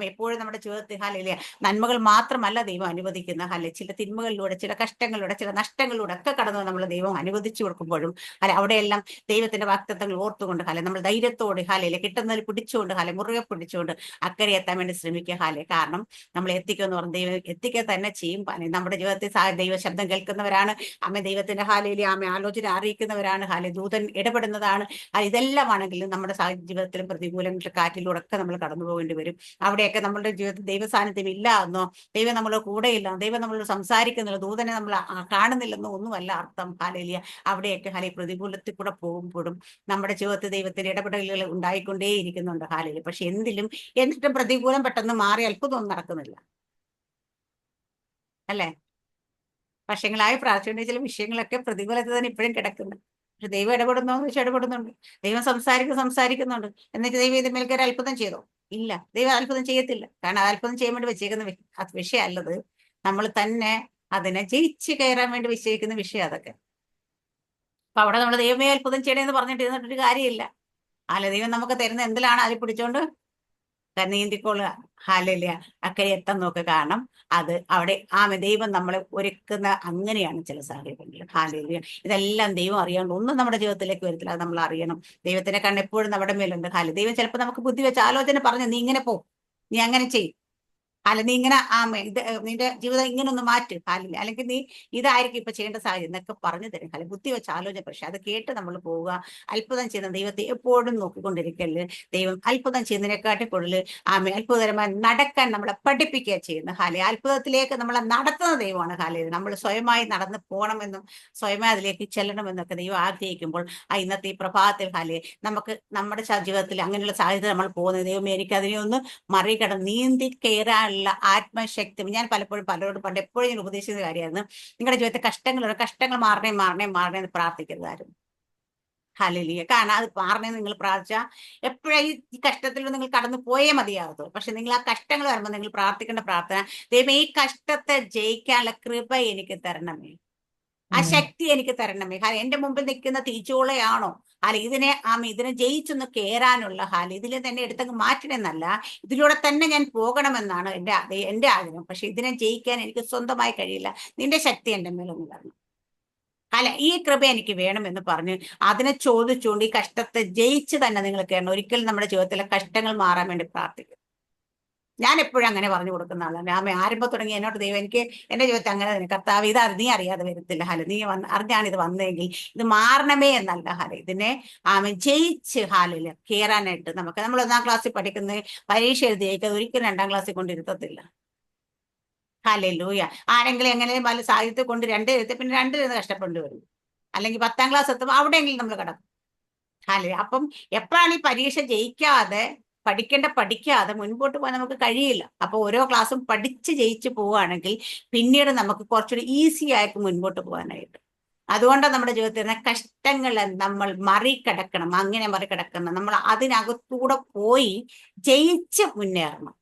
എപ്പോഴും നമ്മുടെ ജീവിതത്തിൽ ഹാലേലിയ നന്മകൾ മാത്രമല്ല ദൈവം അനുവദിക്കുന്ന ചില തിന്മകളിലൂടെ, ചില കഷ്ടങ്ങളിലൂടെ, ചില നഷ്ടങ്ങളിലൂടെ ഒക്കെ കടന്നു നമ്മൾ ദൈവം അനുവദിച്ചു കൊടുക്കുമ്പോഴും അവിടെയെല്ലാം ദൈവത്തിന്റെ വാഗ്ദത്തങ്ങൾ ഓർത്തുകൊണ്ട് നമ്മൾ ധൈര്യത്തോട് കിട്ടുന്നതിൽ പിടിച്ചുകൊണ്ട് മുറുകെ പിടിച്ചുകൊണ്ട് അക്കരെ എത്താൻ വേണ്ടി ശ്രമിക്കുക. കാരണം നമ്മൾ എത്തിക്കുമെന്ന് പറഞ്ഞ ദൈവം എത്തിക്കുക തന്നെ ചെയ്യും. നമ്മുടെ ജീവിതത്തിൽ ദൈവ ശബ്ദം കേൾക്കുന്നവരാണ്. ദൈവത്തിന്റെ ആലോചന അറിയിക്കുന്നവരാണ്. ദൂതൻ ഇടപെടുന്നതാണ്. ഇതെല്ലാം ആണെങ്കിലും നമ്മുടെ ജീവിതത്തിലും പ്രതികൂലങ്ങളുടെ കാറ്റിലൂടെ ഒക്കെ നമ്മൾ കടന്നു പോകേണ്ടി വരും. അവിടെയൊക്കെ നമ്മുടെ ജീവിതത്തിൽ ദൈവ സാന്നിധ്യം ഇല്ല എന്നോ, ദൈവം നമ്മളെ കൂടെ ഇല്ല, ദൈവം നമ്മളോട് സംസാരിക്കുന്നില്ല, ദൂതനെ നമ്മൾ കാണുന്നില്ലെന്നോ ഒന്നുമല്ല അർത്ഥം. ഹാലേലിയ. അവിടെയൊക്കെ പ്രതികൂലത്തിൽ കൂടെ പോകുമ്പോഴും നമ്മുടെ ജീവിതത്തിൽ ദൈവത്തിന്റെ ഇടപെടലുകൾ ഉണ്ടായിക്കൊണ്ടേയിരിക്കുന്നുണ്ട്. ഹാലേലിയ. പക്ഷെ എന്നിട്ടും പ്രതികൂലം പെട്ടെന്ന് മാറി അത്ഭുതമൊന്നും നടക്കുന്നില്ല, അല്ലേ? വർഷങ്ങളായി പ്രാർത്ഥിക്കേണ്ട ചില വിഷയങ്ങളൊക്കെ പ്രതികൂലത്തിൽ തന്നെ ഇപ്പോഴും കിടക്കുന്നു. പക്ഷെ ദൈവം ഇടപെടുന്നോ എന്ന് വെച്ചാൽ ഇടപെടുന്നുണ്ട്. ദൈവം സംസാരിക്കുന്നുണ്ട്. എന്നിട്ട് ദൈവം ഇതിന് മേൽക്കൊരു അത്ഭുതം ചെയ്തോ? ഇല്ല, ദൈവം അത്ഭുതം ചെയ്യത്തില്ല. കാരണം അത്ഭുതം ചെയ്യാൻ വേണ്ടി വെച്ചേക്കുന്ന വിഷയമല്ലത്. നമ്മൾ തന്നെ അതിനെ ജയിച്ച് കയറാൻ വേണ്ടി വെച്ചേക്കുന്ന വിഷയം അതൊക്കെ. അപ്പൊ അവിടെ നമ്മൾ ദൈവമേ അത്ഭുതം ചെയ്യണമെന്ന് പറഞ്ഞിട്ട് ഇരുന്നിട്ടൊരു കാര്യമില്ല. ദൈവം നമുക്ക് തരുന്ന എന്തിലാണ് അതിൽ പിടിച്ചോണ്ട് നീന്തിക്കൊള്ളുക. ഹാലേലിയ. അക്കരെ എത്താൻ നോക്കുക. കാരണം അവിടെ ദൈവം നമ്മളെ ഒരുക്കുന്ന അങ്ങനെയാണ് ചില സാഹചര്യങ്ങളിൽ. ഹാലേലിയ. ഇതെല്ലാം ദൈവം അറിയാണ്ട് ഒന്നും നമ്മുടെ ജീവിതത്തിലേക്ക് വരത്തില്ല. അത് നമ്മൾ അറിയണം. ദൈവത്തിന്റെ കണ്ണെപ്പോഴും നമ്മുടെ മേലുണ്ട്. ദൈവം ചിലപ്പോൾ നമുക്ക് ബുദ്ധി വെച്ച് ആലോചന പറഞ്ഞു, നീ ഇങ്ങനെ പോ, നീ അങ്ങനെ ചെയ്യും, നീ ഇങ്ങനെ ഇത് നിന്റെ ജീവിതം ഇങ്ങനെ ഒന്ന് മാറ്റ്, അല്ലെങ്കിൽ നീ ഇതായിരിക്കും ഇപ്പൊ ചെയ്യേണ്ട സാഹചര്യം എന്നൊക്കെ പറഞ്ഞു തരും. ബുദ്ധി വെച്ച് ആലോചന. പക്ഷെ അത് കേട്ട് നമ്മൾ പോവുക. അത്ഭുതം ചെയ്യുന്ന ദൈവത്തെ എപ്പോഴും നോക്കിക്കൊണ്ടിരിക്കല്. ദൈവം അത്ഭുതം ചെയ്യുന്നതിനെക്കാട്ടി കൂടുതൽ അത്ഭുതകരമായി നടക്കാൻ നമ്മളെ പഠിപ്പിക്കുക ചെയ്യുന്ന അത്ഭുതത്തിലേക്ക് നമ്മളെ നടത്തുന്ന ദൈവമാണ്. നമ്മൾ സ്വയമായി നടന്ന് പോകണമെന്നും സ്വയമായി അതിലേക്ക് ചെല്ലണമെന്നൊക്കെ ദൈവം ആഗ്രഹിക്കുമ്പോൾ ഇന്നത്തെ ഈ പ്രഭാതത്തിൽ നമുക്ക് നമ്മുടെ ജീവിതത്തിൽ അങ്ങനെയുള്ള സാഹചര്യം നമ്മൾ പോകുന്നത്, ദൈവം എനിക്ക് അതിനെ ഒന്ന് മറികടന്ന് നീന്തി കയറാൻ ആത്മശക്തി. ഞാൻ പലപ്പോഴും പലരോടും പണ്ട് എപ്പോഴും ഞാൻ ഉപദേശിക്കുന്ന കാര്യമായിരുന്നു, നിങ്ങളുടെ ജീവിതത്തിൽ കഷ്ടങ്ങൾ മാറണേ എന്ന് പ്രാർത്ഥിക്കരുതായിരുന്നു. ഹല്ലേലൂയ. കാരണം അത് മാറണേന്ന് നിങ്ങൾ പ്രാർത്ഥിച്ചാൽ എപ്പോഴും ഈ കഷ്ടത്തിൽ നിങ്ങൾ കടന്നു പോയേ മതിയാകത്തുള്ളൂ. പക്ഷെ നിങ്ങൾ ആ കഷ്ടങ്ങൾ വരുമ്പോൾ നിങ്ങൾ പ്രാർത്ഥിക്കേണ്ട പ്രാർത്ഥന, ദൈവമേ ഈ കഷ്ടത്തെ ജയിക്കാനുള്ള കൃപ എനിക്ക് തരണമേ, ആ ശക്തി എനിക്ക് തരണമേ. എന്റെ മുമ്പിൽ നിൽക്കുന്ന തീച്ചോളയാണോ ഇതിനെ ജയിച്ചൊന്ന് കയറാനുള്ള ഇതിലെ തന്നെ എടുത്തങ്ങ് മാറ്റണമെന്നല്ല, ഇതിലൂടെ തന്നെ ഞാൻ പോകണമെന്നാണ് എന്റെ ആഗ്രഹം. പക്ഷെ ഇതിനെ ജയിക്കാൻ എനിക്ക് സ്വന്തമായി കഴിയില്ല, നിന്റെ ശക്തി എന്റെ മേലൊന്ന് തരണം. ഈ കൃപ എനിക്ക് വേണമെന്ന് പറഞ്ഞ് അതിനെ ചോദിച്ചുകൊണ്ട് ഈ കഷ്ടത്തെ ജയിച്ച് തന്നെ നിങ്ങൾ കയറണം. ഒരിക്കലും നമ്മുടെ ജീവിതത്തിലെ കഷ്ടങ്ങൾ മാറാൻ വേണ്ടി പ്രാർത്ഥിക്കും. ഞാൻ എപ്പോഴും അങ്ങനെ പറഞ്ഞു കൊടുക്കുന്ന ആളാണ്. ആരംഭം തുടങ്ങി എന്നോട് ദൈവം എനിക്ക് എന്റെ ജീവിതത്തിൽ അങ്ങനെ തന്നെ, കർത്താവ് ഇത് നീ അറിയാതെ വരത്തില്ല, നീ അറിഞ്ഞാണ് ഇത് വന്നെങ്കിൽ ഇത് മാറണമേ എന്നല്ല. ഇതിനെ ജയിച്ച് കയറാനായിട്ട് നമ്മൾ 1-ാം ക്ലാസ്സിൽ പഠിക്കുന്ന പരീക്ഷ എഴുതി ജയിക്കാതെ ഒരിക്കലും 2-ാം ക്ലാസ്സിൽ കൊണ്ടിരുത്തത്തില്ല. ഹല്ലേലൂയ. ആരെങ്കിലും എങ്ങനെ പല സാഹിത്യത്തെ കൊണ്ട് 2 എഴുതി പിന്നെ 2 എഴുതി കഷ്ടപ്പെട്ട് വരും. അല്ലെങ്കിൽ 10-ാം ക്ലാസ് എത്തുമ്പോൾ അവിടെയെങ്കിലും നമ്മൾ കിടക്കും. അപ്പം എപ്പോഴാണ് ഈ പരീക്ഷ ജയിക്കാതെ പഠിക്കാതെ മുൻപോട്ട് പോകാൻ നമുക്ക് കഴിയില്ല. അപ്പൊ ഓരോ ക്ലാസ്സും പഠിച്ച് ജയിച്ച് പോവുകയാണെങ്കിൽ പിന്നീട് നമുക്ക് കുറച്ചുകൂടി ഈസി ആയിട്ട് മുൻപോട്ട് പോകാനായിട്ട്. അതുകൊണ്ടാണ് നമ്മുടെ ജീവിതത്തിൽ കഷ്ടങ്ങളെ നമ്മൾ മറികടക്കണം. അങ്ങനെ മറികടക്കണം, നമ്മൾ അതിനകത്തൂടെ പോയി ജയിച്ച് മുന്നേറണം.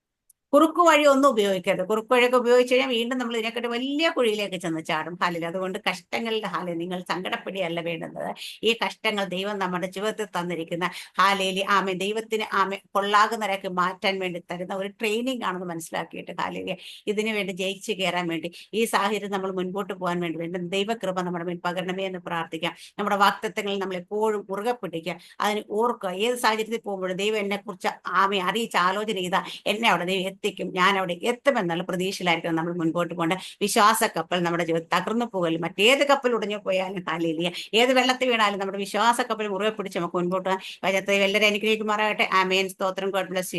കുറുക്കു വഴി ഒന്നും ഉപയോഗിക്കരുത്. കുറുക്കു വഴിയൊക്കെ ഉപയോഗിച്ച് കഴിഞ്ഞാൽ വീണ്ടും നമ്മൾ ഇതിനെക്കാട്ടി വലിയ കുഴിയിലേക്ക് ചെന്ന് ചാടും. അതുകൊണ്ട് കഷ്ടങ്ങളുടെ നിങ്ങൾ സങ്കടപ്പെടുകയല്ല വേണ്ടുന്നത്. ഈ കഷ്ടങ്ങൾ ദൈവം നമ്മുടെ ജീവിതത്തിൽ തന്നിരിക്കുന്ന ദൈവത്തിന് കൊള്ളാകുന്നവരൊക്കെ മാറ്റാൻ വേണ്ടി തരുന്ന ഒരു ട്രെയിനിങ് ആണെന്ന് മനസ്സിലാക്കിയിട്ട് ഇതിനു വേണ്ടി ജയിച്ച് കയറാൻ വേണ്ടി ഈ സാഹചര്യം നമ്മൾ മുൻപോട്ട് പോകാൻ വേണ്ടി ദൈവകൃപ നമ്മുടെ മേൽ പകരണമേ എന്ന് പ്രാർത്ഥിക്കാം. നമ്മുടെ വാഗ്ദത്തങ്ങളിൽ നമ്മൾ എപ്പോഴും മുറുകെ പിടിക്കുക. അതിന് ഓർക്കുക, ഏത് സാഹചര്യത്തിൽ പോകുമ്പോഴും ദൈവം എന്നെ കുറിച്ച് അറിയിച്ച ആലോചന ചെയ്താൽ എന്നെ അവിടെ ദൈവം എത്തിക്കും, ഞാൻ അവിടെ എത്തുമെന്നുള്ള പ്രതീക്ഷയിലായിരിക്കും നമ്മൾ മുൻപോട്ട് പോകേണ്ട. വിശ്വാസ കപ്പൽ നമ്മുടെ ജീവിതത്തിൽ തകർന്നു പോകലും മറ്റേത് കപ്പൽ ഉടഞ്ഞു പോയാലും ഏത് വെള്ളത്തിൽ വീണാലും നമ്മുടെ വിശ്വാസ കപ്പൽ മുറുകെ പിടിച്ച് നമുക്ക് മുൻപോട്ട് പോകാൻ എല്ലാവരും അനുഗ്രഹിക്കുമാറാകട്ടെ. ആമേൻ. സ്തോത്രം. God bless you.